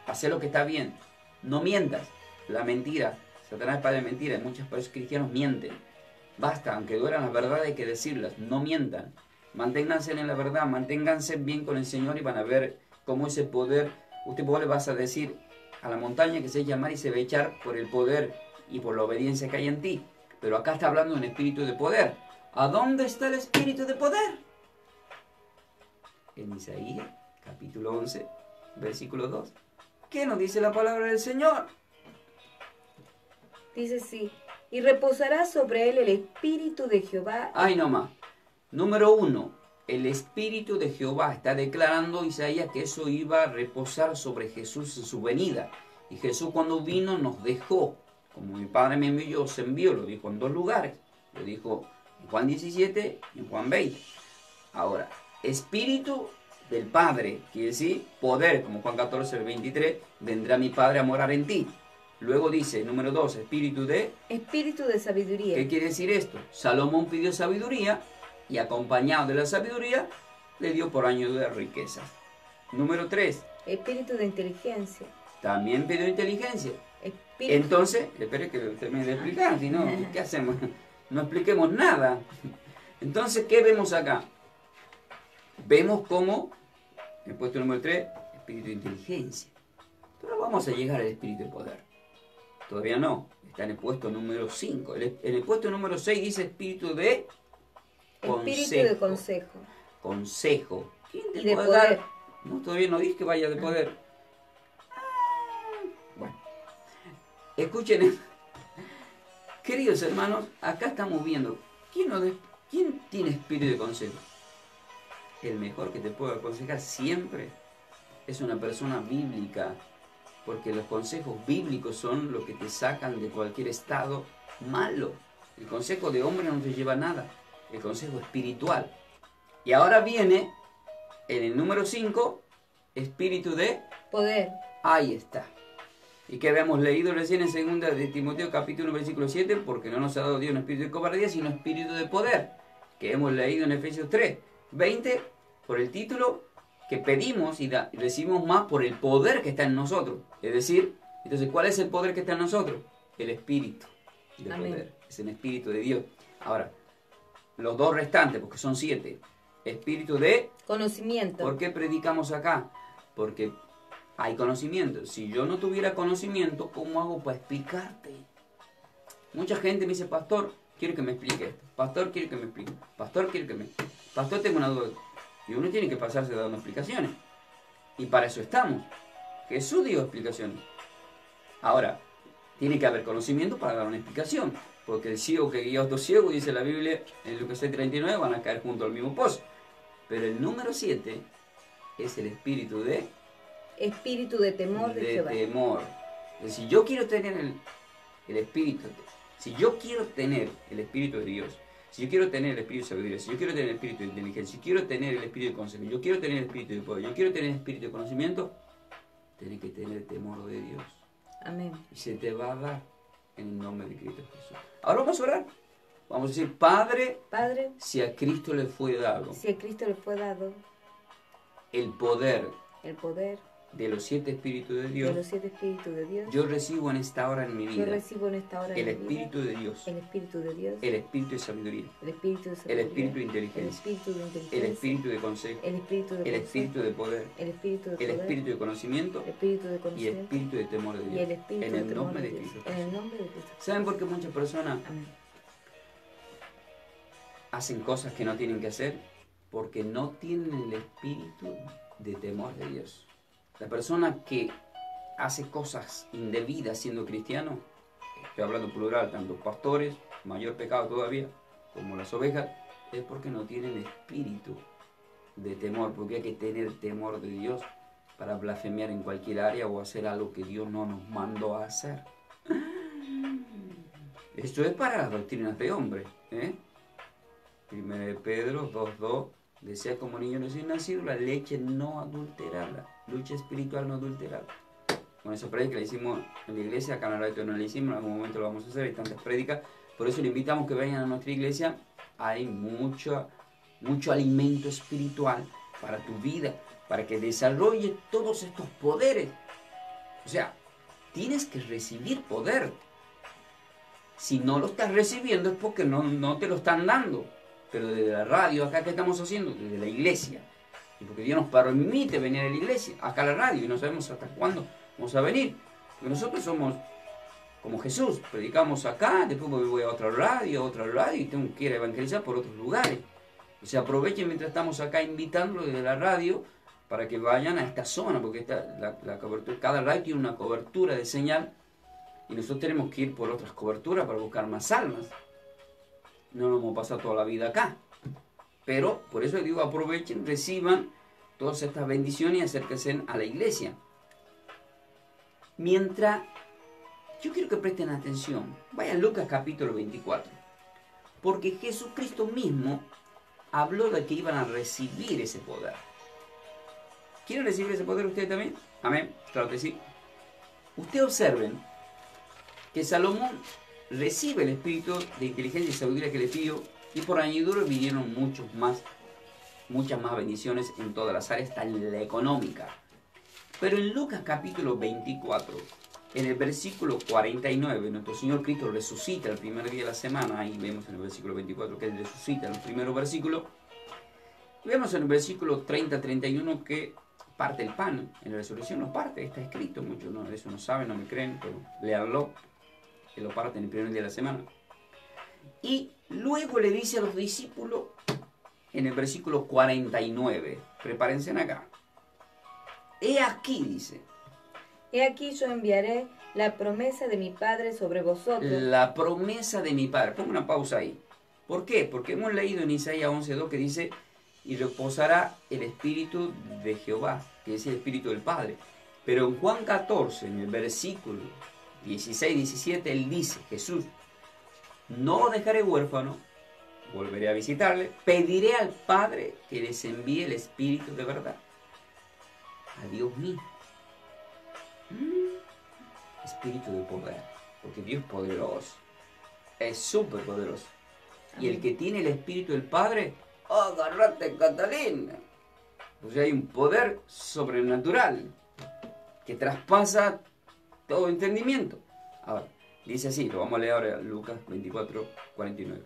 Hacé lo que está bien. No mientas. La mentira, Satanás es padre de mentira. Muchos cristianos mienten. Basta, aunque duelan las verdades hay que decirlas. No mientan. Manténganse en la verdad, manténganse bien con el Señor y van a ver cómo ese poder, vos le vas a decir a la montaña que se echa al mar y se va a echar por el poder y por la obediencia que hay en ti. Pero acá está hablando de un espíritu de poder. ¿A dónde está el espíritu de poder? En Isaías, capítulo 11, versículo 2. ¿Qué nos dice la palabra del Señor? Dice sí, y reposará sobre él el espíritu de Jehová. Ay, no más. Número 1, el Espíritu de Jehová. Está declarando Isaías que eso iba a reposar sobre Jesús en su venida. Y Jesús cuando vino nos dejó, como mi Padre me envió, os envió, lo dijo en 2 lugares. Lo dijo en Juan 17 y en Juan 20. Ahora, Espíritu del Padre, quiere decir poder, como Juan 14, 23, vendrá mi Padre a morar en ti. Luego dice, número 2, Espíritu de sabiduría. ¿Qué quiere decir esto? Salomón pidió sabiduría y acompañado de la sabiduría le dio por año de riquezas. Número 3. Espíritu de inteligencia. También pidió inteligencia. Espíritu. Entonces, espere que termine de explicar, si no, ¿qué hacemos? No expliquemos nada. Entonces, ¿qué vemos acá? Vemos cómo, en el puesto número 3, Espíritu de inteligencia. Pero vamos a llegar al Espíritu de poder. Todavía no, está en el puesto número 5. En el puesto número 6 dice Espíritu de consejo. Espíritu de consejo. Consejo. ¿Quién te Y de puede poder. dar? No, todavía no dice que vaya de poder. Bueno, escuchen, queridos hermanos, acá estamos viendo, ¿quién tiene espíritu de consejo? El mejor que te puede aconsejar siempre es una persona bíblica, porque los consejos bíblicos son los que te sacan de cualquier estado malo. El consejo de hombre no te lleva a nada, el consejo espiritual. Y ahora viene, en el número 5, espíritu de poder. Ahí está. Y que habíamos leído recién en 2 de Timoteo capítulo 1 versículo 7, porque no nos ha dado Dios un espíritu de cobardía, sino espíritu de poder, que hemos leído en Efesios 3, 20, por el título que pedimos y recibimos más por el poder que está en nosotros. Es decir, entonces, ¿cuál es el poder que está en nosotros? El espíritu de Amén. poder, es el espíritu de Dios. Ahora, los 2 restantes, porque son 7, espíritu de conocimiento. ¿Por qué predicamos acá? Porque hay conocimiento. Si yo no tuviera conocimiento, ¿cómo hago para explicarte? Mucha gente me dice, pastor, quiero que me explique esto. Pastor, quiero que me explique. Pastor, quiero que me... Pastor, tengo una duda. Y uno tiene que pasarse dando explicaciones. Y para eso estamos. Jesús dio explicaciones. Ahora, tiene que haber conocimiento para dar una explicación. Porque el ciego que guía a otro ciego, dice la Biblia, en Lucas 6:39, van a caer junto al mismo pozo. Pero el número 7 es el espíritu de... Espíritu de temor de Jehová. temor. Entonces, si yo quiero tener el espíritu, si yo quiero tener el espíritu de Dios, si yo quiero tener el espíritu de sabiduría, si yo quiero tener el espíritu de inteligencia, si quiero tener el espíritu de consejo, yo quiero tener el espíritu de poder, yo quiero tener el espíritu de conocimiento, tienes que tener el temor de Dios. Amén. Y se te va a dar en el nombre de Cristo Jesús. Ahora vamos a orar. Vamos a decir, Padre, si a Cristo le fue dado si a Cristo le fue dado el poder de los 7 espíritus de Dios, yo recibo en esta hora en mi vida el espíritu de Dios, el espíritu de sabiduría, el espíritu de inteligencia, el espíritu de consejo, el espíritu de poder, el espíritu de conocimiento y el espíritu de temor de Dios, en el nombre de Cristo. ¿Saben por qué muchas personas hacen cosas que no tienen que hacer? Porque no tienen el espíritu de temor de Dios. La persona que hace cosas indebidas siendo cristiano, estoy hablando plural, tanto pastores, mayor pecado todavía, como las ovejas, es porque no tienen espíritu de temor, porque hay que tener temor de Dios para blasfemiar en cualquier área o hacer algo que Dios no nos mandó a hacer. Esto es para las doctrinas de hombre, ¿eh? 1 Pedro 2:2 decía, como niño recién nacido, la leche no adulterada, lucha espiritual no adulterada. Con esa prédica la hicimos en la iglesia, acá en la radio no la hicimos, en algún momento lo vamos a hacer, hay tantas prédicas, por eso le invitamos que vayan a nuestra iglesia, hay mucho alimento espiritual para tu vida, para que desarrolle todos estos poderes. O sea, tienes que recibir poder. Si no lo estás recibiendo es porque no te lo están dando. Pero desde la radio, acá, ¿qué estamos haciendo? Desde la iglesia. Y porque Dios nos permite venir a la iglesia, acá a la radio, y no sabemos hasta cuándo vamos a venir. Porque nosotros somos como Jesús, predicamos acá, después me voy a otra radio, y tengo que ir a evangelizar por otros lugares. O sea, aprovechen mientras estamos acá invitándolos desde la radio para que vayan a esta zona, porque la cobertura, cada radio tiene una cobertura de señal, y nosotros tenemos que ir por otras coberturas para buscar más almas. No nos vamos a pasar toda la vida acá. Pero por eso digo, aprovechen, reciban todas estas bendiciones y acérquense a la iglesia. Mientras, yo quiero que presten atención. Vayan a Lucas capítulo 24. Porque Jesucristo mismo habló de que iban a recibir ese poder. ¿Quieren recibir ese poder ustedes también? Amén. Claro que sí. Ustedes observen que Salomón recibe el espíritu de inteligencia y sabiduría que le pidió, y por añadidura vinieron muchas más bendiciones en todas las áreas, hasta en la económica. Pero en Lucas capítulo 24, en el versículo 49, nuestro Señor Cristo resucita el primer día de la semana. Ahí vemos en el versículo 24 que Él resucita en los primeros versículos. Y vemos en el versículo 30-31 que parte el pan. En la resurrección lo parte, está escrito. Muchos de eso no saben, no me creen, pero léanlo. Que lo parte en el primer día de la semana. Y luego le dice a los discípulos, en el versículo 49, prepárense acá. He aquí, dice. He aquí yo enviaré la promesa de mi Padre sobre vosotros. La promesa de mi Padre. Pongo una pausa ahí. ¿Por qué? Porque hemos leído en Isaías 11:2 que dice, y reposará el Espíritu de Jehová, que es el Espíritu del Padre. Pero en Juan 14, en el versículo 16-17, Él dice, Jesús, no os dejaré huérfano, volveré a visitarle, pediré al Padre que les envíe el Espíritu de verdad. A Dios mismo. Espíritu de poder, porque Dios es poderoso, es súper poderoso. Y el que tiene el Espíritu del Padre, agárrate, Catalina. O sea, hay un poder sobrenatural que traspasa todo entendimiento. Ahora, dice así, lo vamos a leer ahora, Lucas 24:49.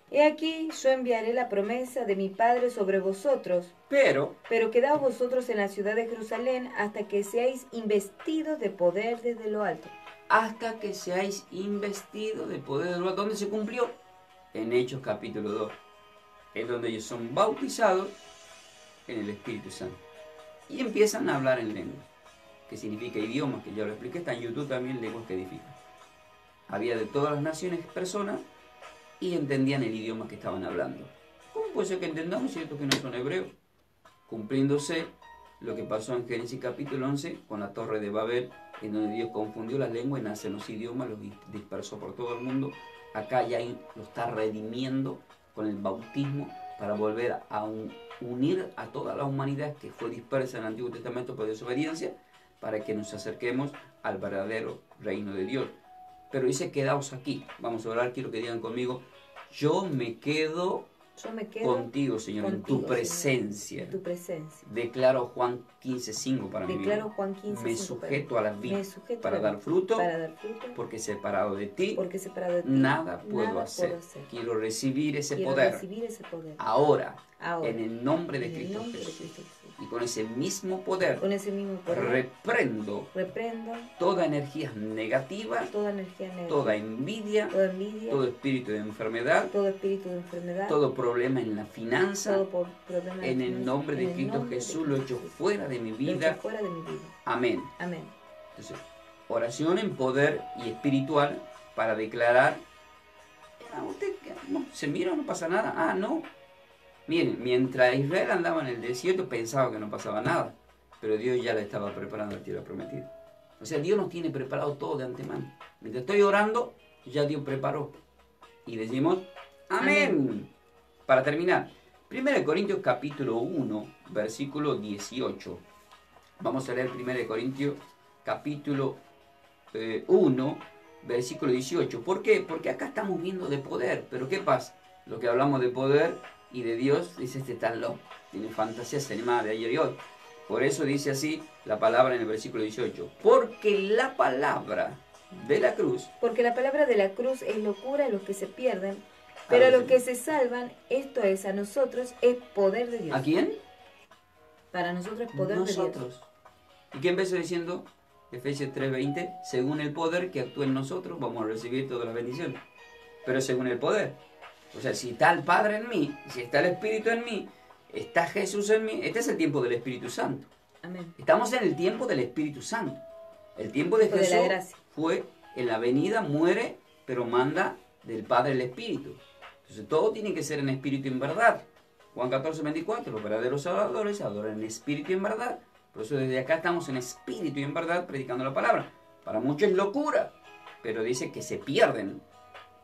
He aquí yo enviaré la promesa de mi Padre sobre vosotros. Pero quedaos vosotros en la ciudad de Jerusalén hasta que seáis investidos de poder desde lo alto. Hasta que seáis investidos de poder desde lo alto. ¿Dónde se cumplió? En Hechos capítulo 2. Es donde ellos son bautizados en el Espíritu Santo. Y empiezan a hablar en lengua. Que significa idiomas, que ya lo expliqué. Está en YouTube también, lenguas que edifican. Había de todas las naciones personas y entendían el idioma que estaban hablando. ¿Cómo puede ser que entendamos si estos que no son hebreos? Cumpliéndose lo que pasó en Génesis capítulo 11 con la torre de Babel, en donde Dios confundió las lenguas y nacen los idiomas, los dispersó por todo el mundo. Acá ya lo está redimiendo con el bautismo para volver a unir a toda la humanidad que fue dispersa en el Antiguo Testamento por desobediencia, para que nos acerquemos al verdadero reino de Dios. Pero dice, quedaos aquí. Vamos a orar, quiero que digan conmigo, yo me quedo contigo, Señor, en tu presencia. En tu presencia. Declaro Juan 15:5 para mi vida. Juan 15:5 me sujeto a las vidas para dar fruto, porque separado de ti, nada puedo hacer. Quiero recibir ese poder. Ahora, en el nombre de Cristo Jesús. Y con ese mismo poder, reprendo toda energía negativa, toda envidia, todo espíritu de enfermedad, todo problema en la finanza. En el nombre de Cristo Jesús lo echo fuera de mi vida. Amén. Entonces, oración en poder y espiritual para declarar, usted no, se mira, no pasa nada. No. Miren, mientras Israel andaba en el desierto pensaba que no pasaba nada, pero Dios ya le estaba preparando la tierra prometida. O sea, Dios nos tiene preparado todo de antemano. Mientras estoy orando, ya Dios preparó. Y decimos, amén. Para terminar, 1 Corintios capítulo 1, versículo 18. Vamos a leer 1 Corintios capítulo 1, versículo 18. ¿Por qué? Porque acá estamos viendo de poder. Pero ¿qué pasa? Lo que hablamos de poder y de Dios, dice, este tan loco, tiene fantasías animadas de ayer y hoy. Por eso dice así la palabra en el versículo 18. Porque la palabra de la cruz. Porque la palabra de la cruz es locura a los que se pierden, pero a los que se salvan, esto es, a nosotros, es poder de Dios. ¿A quién? Para nosotros es poder de Dios. ¿Y qué empezó diciendo? Efesios 3:20, según el poder que actúa en nosotros, vamos a recibir todas las bendiciones. Pero según el poder. O sea, si está el Padre en mí, si está el Espíritu en mí, está Jesús en mí, este es el tiempo del Espíritu Santo. Amén. Estamos en el tiempo del Espíritu Santo. El tiempo de Jesús fue en la venida, muere, pero manda del Padre el Espíritu. Entonces todo tiene que ser en espíritu y en verdad. Juan 14, 24, los verdaderos adoradores adoran en espíritu y en verdad. Por eso desde acá estamos en espíritu y en verdad predicando la palabra. Para muchos es locura, pero dice que se pierden,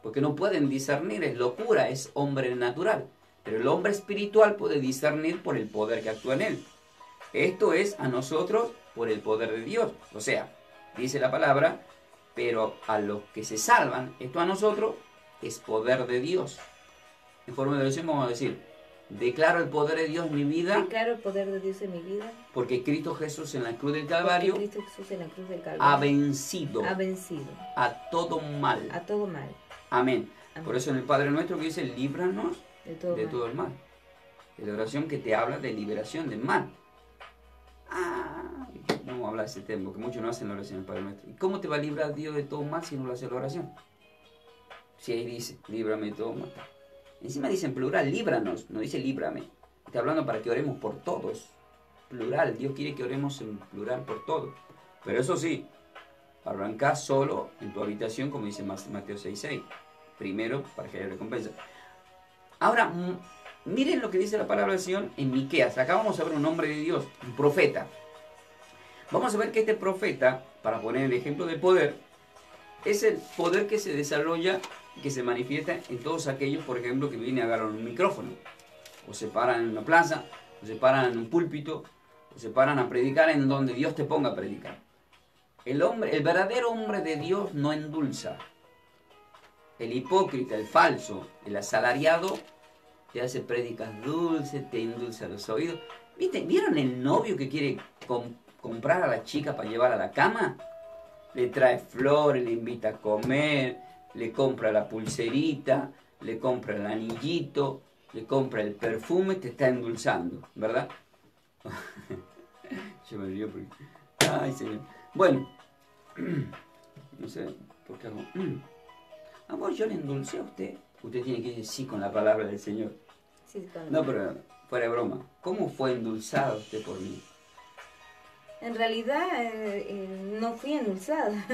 porque no pueden discernir, es locura, es hombre natural. Pero el hombre espiritual puede discernir por el poder que actúa en él. Esto es a nosotros por el poder de Dios. O sea, dice la palabra, pero a los que se salvan, esto a nosotros es poder de Dios. En forma de oración vamos a decir, declaro el poder de Dios en mi vida. Declaro el poder de Dios en mi vida. Porque Cristo Jesús en la cruz del Calvario, Cristo Jesús en la cruz del Calvario ha vencido a todo mal. A todo mal. Amén. Amén. Por eso en el Padre Nuestro que dice, líbranos de todo el mal. Es la oración que te habla de liberación del mal. No vamos a hablar de ese tema, porque muchos no hacen la oración del Padre Nuestro. ¿Y cómo te va a librar Dios de todo mal si no lo hace la oración? Si ahí dice, líbrame de todo mal. Encima dice en plural, líbranos, no dice líbrame. Está hablando para que oremos por todos. Plural, Dios quiere que oremos en plural por todos. Pero eso sí, arrancá solo en tu habitación, como dice Mateo 6:6. Primero, para que haya recompensa. Ahora, miren lo que dice la palabra del Señor en Miqueas. Acá vamos a ver un hombre de Dios, un profeta. Vamos a ver que este profeta, para poner el ejemplo de poder, es el poder que se desarrolla y que se manifiesta en todos aquellos, por ejemplo, que vienen y agarran un micrófono, o se paran en una plaza, o se paran en un púlpito, o se paran a predicar en donde Dios te ponga a predicar. El verdadero hombre de Dios no endulza. El hipócrita, el falso, el asalariado, te hace prédicas dulces, te endulza los oídos. ¿Vieron el novio que quiere comprar a la chica para llevar a la cama? Le trae flores, le invita a comer, le compra la pulserita, le compra el anillito, le compra el perfume, te está endulzando, ¿verdad? Yo me río porque... Ay, señor. Bueno, no sé por qué hago... Amor, yo le endulcé a usted. Usted tiene que decir sí con la palabra del Señor. Sí, no, pero fuera de broma. ¿Cómo fue endulzado usted por mí? En realidad, no fui endulzada.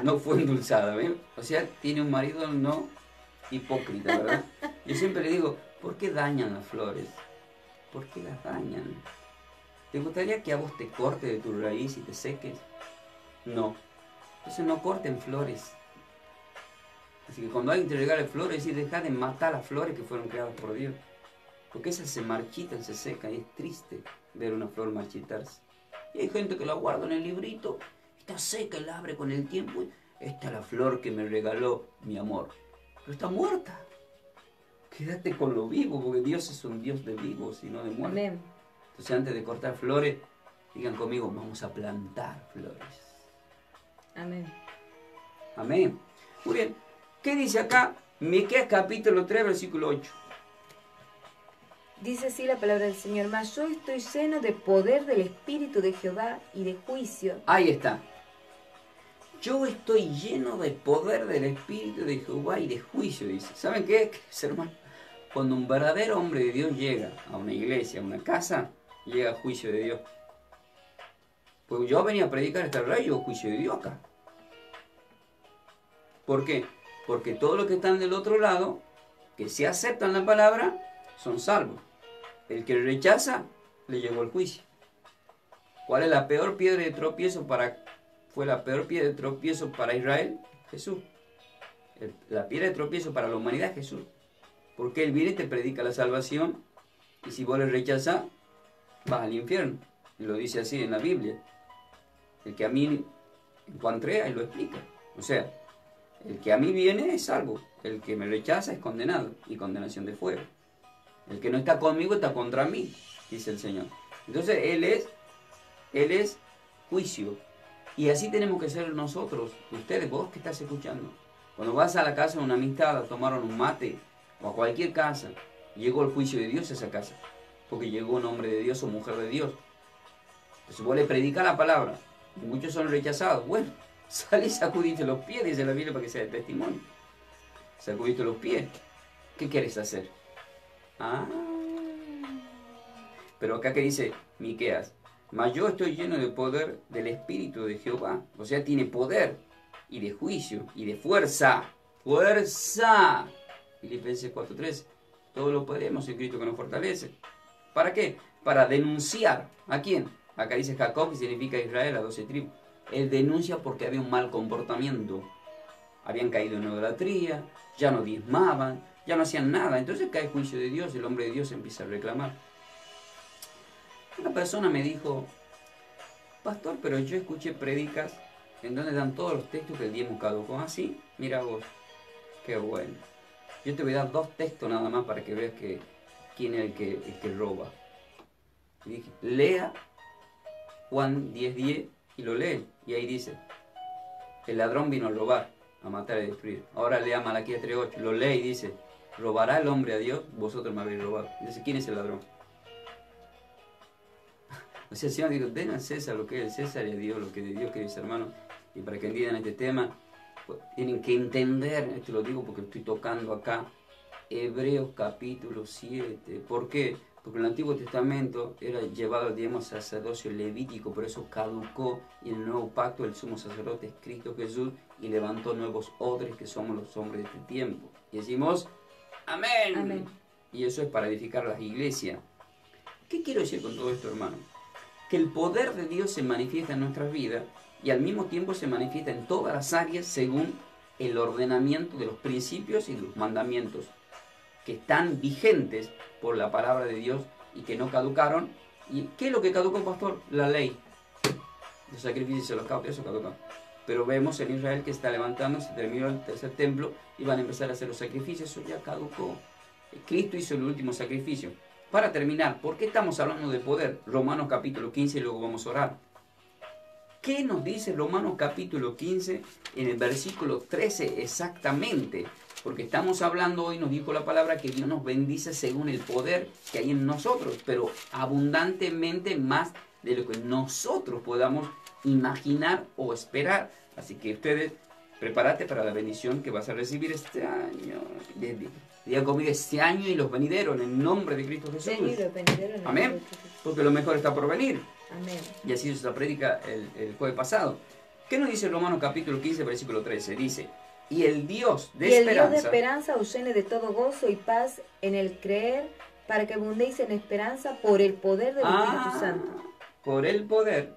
No fue endulzada, ¿ven? O sea, tiene un marido no hipócrita, ¿verdad? Yo siempre le digo, ¿por qué dañan las flores? ¿Por qué las dañan? ¿Te gustaría que a vos te corte de tu raíz y te seques? No. Entonces no corten flores. Así que cuando alguien te regale flores, y deja de matar las flores que fueron creadas por Dios. Porque esas se marchitan, se secan, y es triste ver una flor marchitarse. Y hay gente que la guarda en el librito, está seca y la abre con el tiempo. Esta es la flor que me regaló mi amor. Pero está muerta. Quédate con lo vivo, porque Dios es un Dios de vivos y no de muertos. Amén. Entonces antes de cortar flores, digan conmigo, vamos a plantar flores. Amén. Amén. Muy bien. ¿Qué dice acá? Miqueas capítulo 3, versículo 8. Dice así la palabra del Señor: mas yo estoy lleno de poder del Espíritu de Jehová y de juicio. Ahí está. Yo estoy lleno de poder del Espíritu de Jehová y de juicio, dice. ¿Saben qué es, hermano? Cuando un verdadero hombre de Dios llega a una iglesia, a una casa, llega juicio de Dios. Pues yo venía a predicar este rayo, juicio de Dios acá. ¿Por qué? Porque todos los que están del otro lado, que se aceptan la palabra, son salvos. El que rechaza, le llegó el juicio. ¿Cuál es la peor piedra de tropiezo fue la peor piedra de tropiezo para Israel? Jesús. La piedra de tropiezo para la humanidad, Jesús. Porque Él viene y te predica la salvación, y si vos le rechazás, vas al infierno. Y lo dice así en la Biblia. El que a mí, en Juan 3, ahí lo explica. O sea, el que a mí viene es salvo. El que me rechaza es condenado, y condenación de fuego. El que no está conmigo está contra mí, dice el Señor. Entonces Él es juicio. Y así tenemos que ser nosotros, ustedes, vos que estás escuchando. Cuando vas a la casa de una amistad a tomar un mate, o a cualquier casa, llegó el juicio de Dios a esa casa. Porque llegó un hombre de Dios o mujer de Dios. Entonces vos le predicas la palabra. Y muchos son rechazados. Bueno, salí y sacudiste los pies, dice la Biblia, para que sea de testimonio. Sacudiste los pies. ¿Qué quieres hacer? Pero acá que dice Miqueas: mas yo estoy lleno de poder del Espíritu de Jehová. O sea, tiene poder, y de juicio, y de fuerza. ¡Fuerza! Filipenses 4:3. Todo lo podemos en Cristo que nos fortalece. ¿Para qué? Para denunciar. ¿A quién? Acá dice Jacob, que significa Israel, las 12 tribus. Él denuncia porque había un mal comportamiento. Habían caído en idolatría, ya no diezmaban, ya no hacían nada. Entonces cae el juicio de Dios, el hombre de Dios empieza a reclamar. Una persona me dijo, pastor, pero yo escuché prédicas en donde dan todos los textos que el diezmo caducó. Así, mira vos, qué bueno. Yo te voy a dar 2 textos nada más para que veas quién es el que roba. Y dije, lea Juan 10:10 y lo lee. Y ahí dice, el ladrón vino a robar, a matar y destruir. Ahora lea Malaquías 3:8, lo lee y dice, ¿robará el hombre a Dios? Vosotros me habéis robado. Y dice, ¿quién es el ladrón? O sea, el Señor dijo, den a César lo que es el César y a Dios lo que es de Dios, queridos hermanos. Y para que entiendan este tema, pues, tienen que entender, esto lo digo porque estoy tocando acá, Hebreos capítulo 7. ¿Por qué? Porque en el Antiguo Testamento era llevado el diezmo sacerdocio levítico, por eso caducó, y en el nuevo pacto el sumo sacerdote es Cristo Jesús y levantó nuevos odres que somos los hombres de este tiempo. Y decimos, amén. Amén. Y eso es para edificar las iglesias. ¿Qué quiero decir con todo esto, hermano? Que el poder de Dios se manifiesta en nuestras vidas y al mismo tiempo se manifiesta en todas las áreas según el ordenamiento de los principios y de los mandamientos que están vigentes por la palabra de Dios y que no caducaron. ¿Y qué es lo que caducó, pastor? La ley. Los sacrificios y los holocaustos, eso caducó. Pero vemos en Israel que está levantando, se terminó el tercer templo y van a empezar a hacer los sacrificios, eso ya caducó. Cristo hizo el último sacrificio. Para terminar, ¿por qué estamos hablando de poder? Romanos capítulo 15 y luego vamos a orar. ¿Qué nos dice Romanos capítulo 15 en el versículo 13 exactamente? Porque estamos hablando hoy, nos dijo la palabra, que Dios nos bendice según el poder que hay en nosotros, pero abundantemente más de lo que nosotros podamos imaginar o esperar. Así que ustedes, prepárate para la bendición que vas a recibir este año. Diga conmigo, este año y los venideros, en el nombre de Cristo Jesús. Amén. Porque lo mejor está por venir. Amén. Y así se predica el jueves pasado. ¿Qué nos dice Romanos capítulo 15, versículo 13? Dice, y el Dios de esperanza os llene de todo gozo y paz en el creer, para que abundéis en esperanza por el poder del Espíritu Santo. Por el poder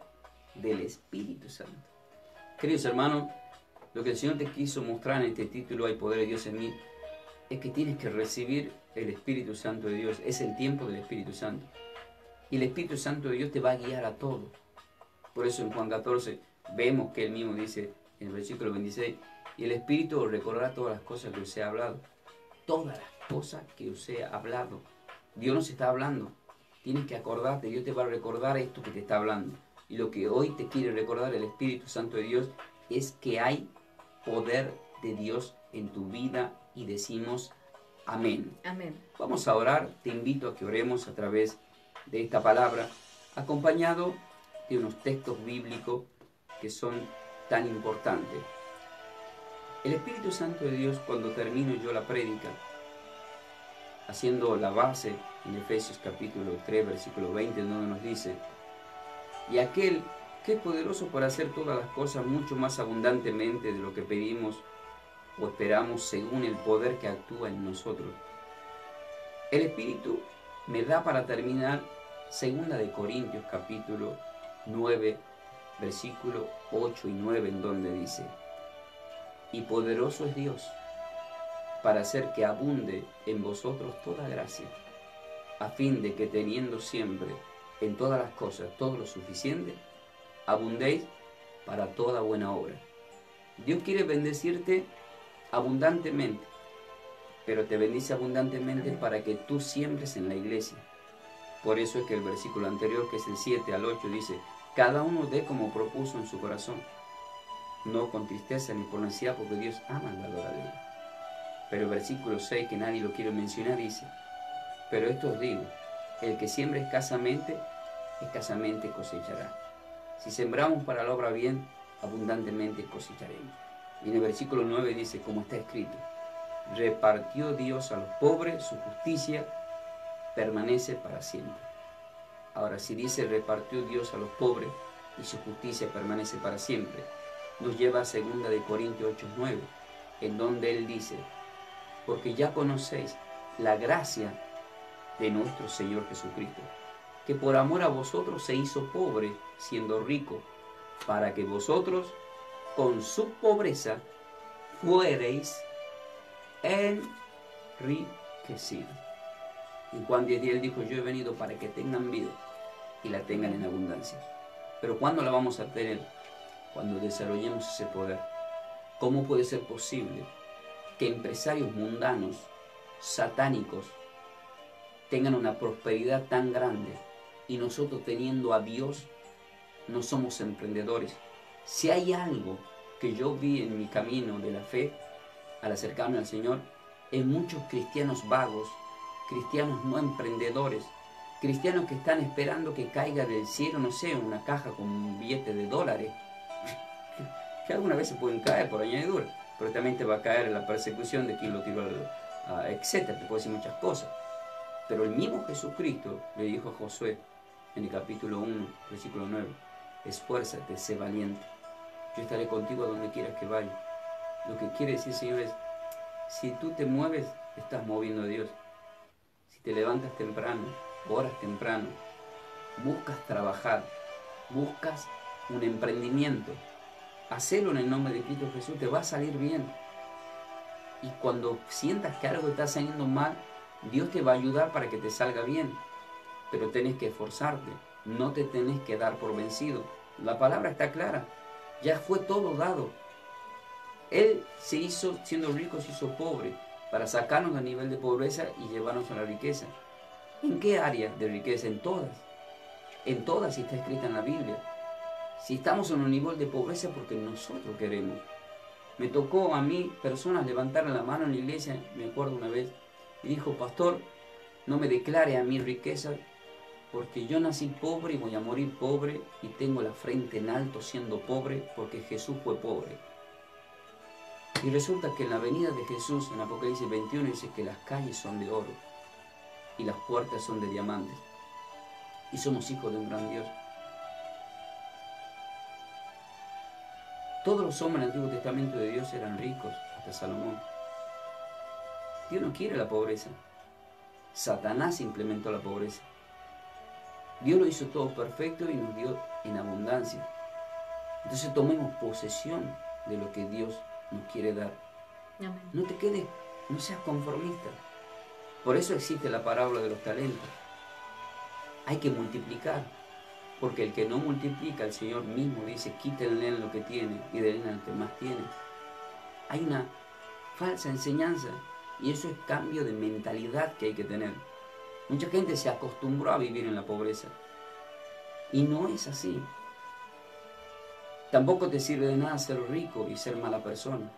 del Espíritu Santo. Queridos hermanos, lo que el Señor te quiso mostrar en este título, hay poder de Dios en mí, es que tienes que recibir el Espíritu Santo de Dios. Es el tiempo del Espíritu Santo. Y el Espíritu Santo de Dios te va a guiar a todo. Por eso en Juan 14 vemos que él mismo dice en el versículo 26, y el Espíritu os recordará todas las cosas que os he hablado. Todas las cosas que os he hablado. Dios nos está hablando. Tienes que acordarte, Dios te va a recordar esto que te está hablando. Y lo que hoy te quiere recordar el Espíritu Santo de Dios es que hay poder de Dios en tu vida y decimos amén. Amén. Vamos a orar, te invito a que oremos a través de esta palabra, acompañado de unos textos bíblicos que son tan importantes. El Espíritu Santo de Dios, cuando termino yo la prédica, haciendo la base en Efesios capítulo 3, versículo 20, donde nos dice, y aquel que es poderoso para hacer todas las cosas mucho más abundantemente de lo que pedimos o esperamos según el poder que actúa en nosotros. El Espíritu me da para terminar 2 de Corintios capítulo 9, versículo 8 y 9, en donde dice, y poderoso es Dios para hacer que abunde en vosotros toda gracia, a fin de que teniendo siempre en todas las cosas todo lo suficiente, abundéis para toda buena obra. Dios quiere bendecirte abundantemente, pero te bendice abundantemente para que tú siembres en la iglesia. Por eso es que el versículo anterior, que es el 7 al 8, dice, cada uno dé como propuso en su corazón, no con tristeza ni por necesidad, porque Dios ama al dador alegre. Pero el versículo 6, que nadie lo quiere mencionar, dice, pero esto os digo, el que siembra escasamente cosechará. Si sembramos para la obra bien, abundantemente cosecharemos. Y en el versículo 9 dice, como está escrito, repartió Dios a los pobres, su justicia permanece para siempre. Ahora, si dice repartió Dios a los pobres y su justicia permanece para siempre, nos lleva a 2 de Corintios 8:9, en donde él dice, porque ya conocéis la gracia de nuestro Señor Jesucristo, que por amor a vosotros se hizo pobre, siendo rico, para que vosotros, con su pobreza, fuereis enriquecidos. En Juan 10:10 él dijo, yo he venido para que tengan vida y la tengan en abundancia. Pero ¿cuándo la vamos a tener? Cuando desarrollemos ese poder. ¿Cómo puede ser posible que empresarios mundanos, satánicos, tengan una prosperidad tan grande y nosotros teniendo a Dios no somos emprendedores? Si hay algo que yo vi en mi camino de la fe al acercarme al Señor, es muchos cristianos vagos, cristianos no emprendedores, cristianos que están esperando que caiga del cielo, no sé, una caja con un billete de dólares, que algunas veces pueden caer por añadidura, pero también te va a caer la persecución de quien lo tiró, etcétera, te puedo decir muchas cosas. Pero el mismo Jesucristo le dijo a Josué en el capítulo 1, versículo 9, esfuérzate, sé valiente, yo estaré contigo a donde quieras que vayas. Lo que quiere decir, Señor, es, si tú te mueves, estás moviendo a Dios. Si te levantas temprano, oras temprano, buscas trabajar, buscas un emprendimiento, hacelo en el nombre de Cristo Jesús, te va a salir bien. Y cuando sientas que algo está saliendo mal, Dios te va a ayudar para que te salga bien. Pero tenés que esforzarte, no te tenés que dar por vencido. La palabra está clara, ya fue todo dado. Él se hizo, siendo rico, se hizo pobre, para sacarnos del nivel de pobreza y llevarnos a la riqueza. ¿En qué área de riqueza? En todas. En todas está escrita en la Biblia. Si estamos en un nivel de pobreza porque nosotros queremos. Me tocó a mí, personas levantar la mano en la iglesia, me acuerdo una vez, y dijo, pastor, no me declare a mí riqueza, porque yo nací pobre y voy a morir pobre, y tengo la frente en alto siendo pobre, porque Jesús fue pobre. Y resulta que en la venida de Jesús, en Apocalipsis 21, dice que las calles son de oro, y las puertas son de diamantes, y somos hijos de un gran Dios. Todos los hombres del Antiguo Testamento de Dios eran ricos, hasta Salomón. Dios no quiere la pobreza. Satanás implementó la pobreza. Dios lo hizo todo perfecto y nos dio en abundancia. Entonces tomemos posesión de lo que Dios nos quiere dar. Amén. No te quedes, no seas conformista. Por eso existe la parábola de los talentos. Hay que multiplicar. Porque el que no multiplica, el Señor mismo dice, quítenle lo que tiene y denle al que más tiene. Hay una falsa enseñanza y eso es cambio de mentalidad que hay que tener. Mucha gente se acostumbró a vivir en la pobreza y no es así. Tampoco te sirve de nada ser rico y ser mala persona.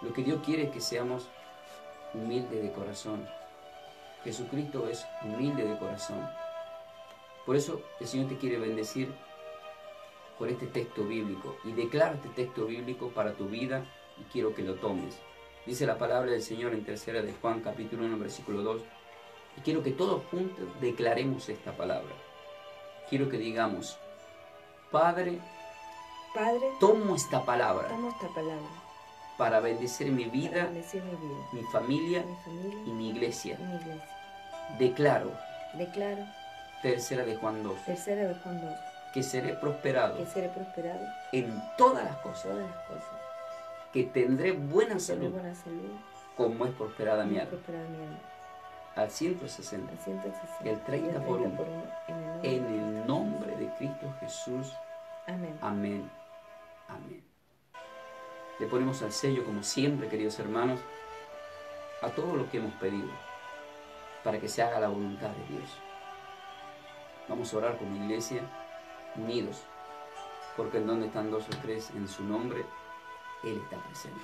Lo que Dios quiere es que seamos humildes de corazón. Jesucristo es humilde de corazón. Por eso el Señor te quiere bendecir por este texto bíblico y declara este texto bíblico para tu vida y quiero que lo tomes. Dice la palabra del Señor en 3 de Juan capítulo 1 versículo 2 y quiero que todos juntos declaremos esta palabra. Quiero que digamos, Padre, tomo esta palabra para bendecir mi vida, mi familia y mi iglesia. Declaro 3 de Juan 2. Que seré prosperado en todas las cosas. Que tendré buena salud, como es prosperada mi alma. Al 160. El 30 por 1. En el nombre de Cristo Jesús. Amén. Amén. Amén. Le ponemos al sello, como siempre, queridos hermanos, a todo lo que hemos pedido, para que se haga la voluntad de Dios. Vamos a orar como iglesia, unidos, porque en donde están 2 o 3 en su nombre, Él está presente.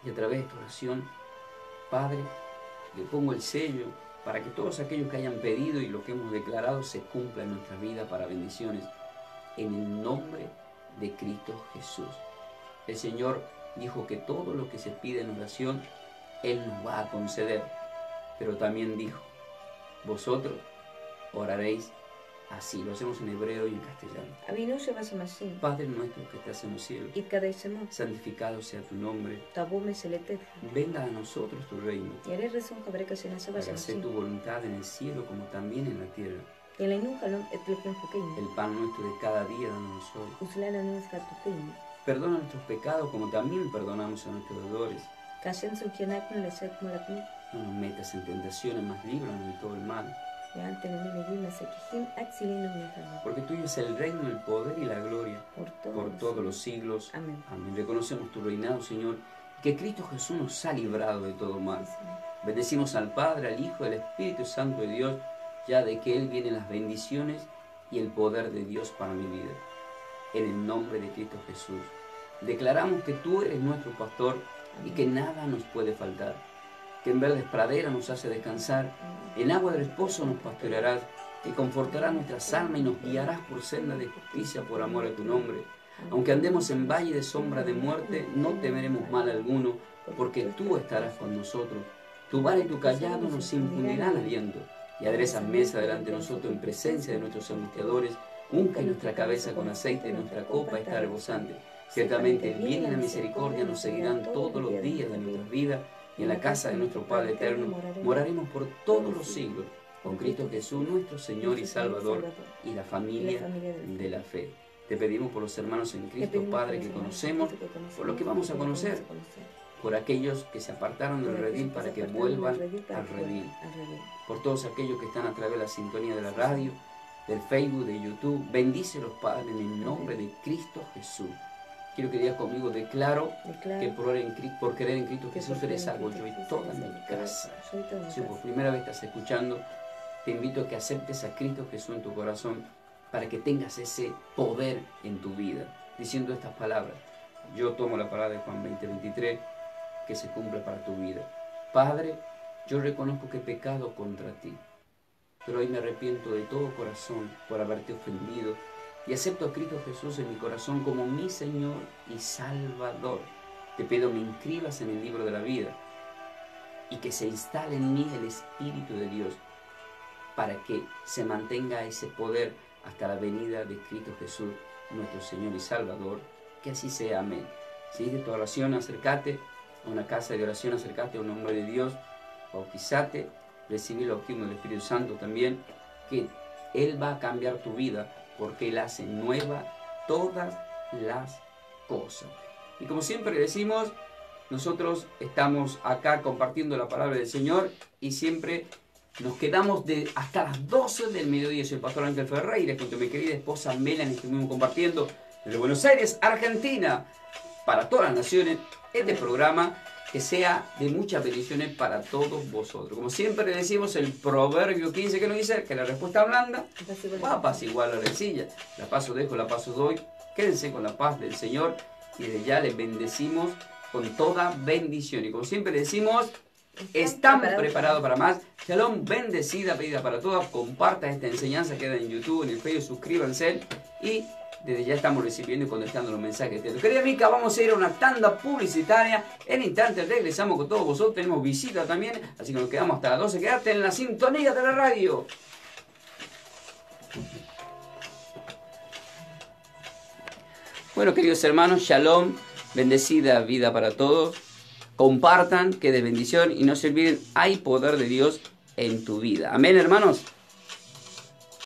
Y a través de esta oración, Padre, le pongo el sello para que todos aquellos que hayan pedido y lo que hemos declarado se cumpla en nuestra vida para bendiciones, en el nombre de Cristo Jesús. El Señor dijo que todo lo que se pide en oración, Él nos va a conceder, pero también dijo, vosotros oraréis así, lo hacemos en hebreo y en castellano. Avinu Shebashamashim. Padre nuestro que estás en los cielos, Itkadeshemo. santificado sea tu nombre. Tabu Meseleteja. Venga a nosotros tu reino. Yare Rezon Kabreka Shena Hágase Shebashamashim. tu voluntad en el cielo como también en la tierra. Yelainu Halom Etlefen Hukein. El pan nuestro de cada día danos hoy. Uslala Nuzkatukein. Perdona nuestros pecados como también perdonamos a nuestros deudores. Kashen Sukyanaknu Lesek Molaknu. No nos metas en tentaciones, mas líbranos de todo el mal. Yante Nemegim Mesekihim Axilinu Mehama. Porque tuyo es el reino, el poder y la gloria por todos los siglos. Amén. Amén. Reconocemos tu reinado, Señor, que Cristo Jesús nos ha librado de todo mal. Bendecimos al Padre, al Hijo, al Espíritu Santo de Dios, ya de que Él vienen las bendiciones y el poder de Dios para mi vida. En el nombre de Cristo Jesús, declaramos que tú eres nuestro pastor y que nada nos puede faltar, que en verdes praderas nos hace descansar, en agua de reposo nos pastorearás, que confortarás nuestras almas y nos guiarás por senda de justicia por amor a tu nombre. Aunque andemos en valle de sombra de muerte, no temeremos mal alguno, porque tú estarás con nosotros. Tu vara y tu callado nos infundirán aliento, y aderezas mesa delante de nosotros en presencia de nuestros angustiadores. Unge nuestra cabeza con aceite y nuestra copa está rebosante. Ciertamente el bien y la misericordia nos seguirán todos los días de nuestras vidas, y en la casa de nuestro Padre eterno moraremos por todos los siglos, con Cristo Jesús nuestro Señor y Salvador, y la familia de la fe. Te pedimos por los hermanos en Cristo, Padre, que conocemos, por lo que vamos a conocer, por aquellos que se apartaron del redil para que vuelvan al redil, por todos aquellos que están a través de la sintonía de la radio, del Facebook, de YouTube. Bendícelos, Padre, en el nombre de Cristo Jesús. Quiero que digas conmigo, declaro que por creer en Cristo Jesús eres salvo yo y toda mi casa. Si por primera vez estás escuchando, te invito a que aceptes a Cristo Jesús en tu corazón para que tengas ese poder en tu vida, diciendo estas palabras. Yo tomo la palabra de Juan 20:23, que se cumpla para tu vida. Padre, yo reconozco que he pecado contra ti, pero hoy me arrepiento de todo corazón por haberte ofendido y acepto a Cristo Jesús en mi corazón como mi Señor y Salvador. Te pido me inscribas en el libro de la vida y que se instale en mí el Espíritu de Dios para que se mantenga ese poder hasta la venida de Cristo Jesús, nuestro Señor y Salvador. Que así sea. Amén. Si es de tu oración, acércate a una casa de oración, acércate a un hombre de Dios, bautizate, recibí el bautismo del Espíritu Santo también, que Él va a cambiar tu vida, porque Él hace nueva todas las cosas. Y como siempre decimos, nosotros estamos acá compartiendo la palabra del Señor y siempre nos quedamos hasta las 12 del mediodía. Soy el pastor Ángel Ferreira, junto a mi querida esposa Melanie, estuvimos compartiendo desde Buenos Aires, Argentina, para todas las naciones, este programa que sea de muchas bendiciones para todos vosotros. Como siempre decimos, el Proverbio 15 que nos dice que la respuesta blanda va a apaciguar la rencilla. La paz os dejo, la paz os doy. Quédense con la paz del Señor y desde ya les bendecimos con toda bendición. Y como siempre decimos, están preparados para más. Shalom, bendecida, pedida para todas. Compartan esta enseñanza, queda en YouTube, en el Facebook, suscríbanse y desde ya estamos recibiendo y contestando los mensajes. Querida Mica, vamos a ir a una tanda publicitaria. En instantes regresamos con todos vosotros. Tenemos visita también, así que nos quedamos hasta las 12. Quédate en la sintonía de la radio. Bueno, queridos hermanos, shalom, bendecida vida para todos. Compartan, que de bendición y no se olviden, hay poder de Dios en tu vida. Amén, hermanos.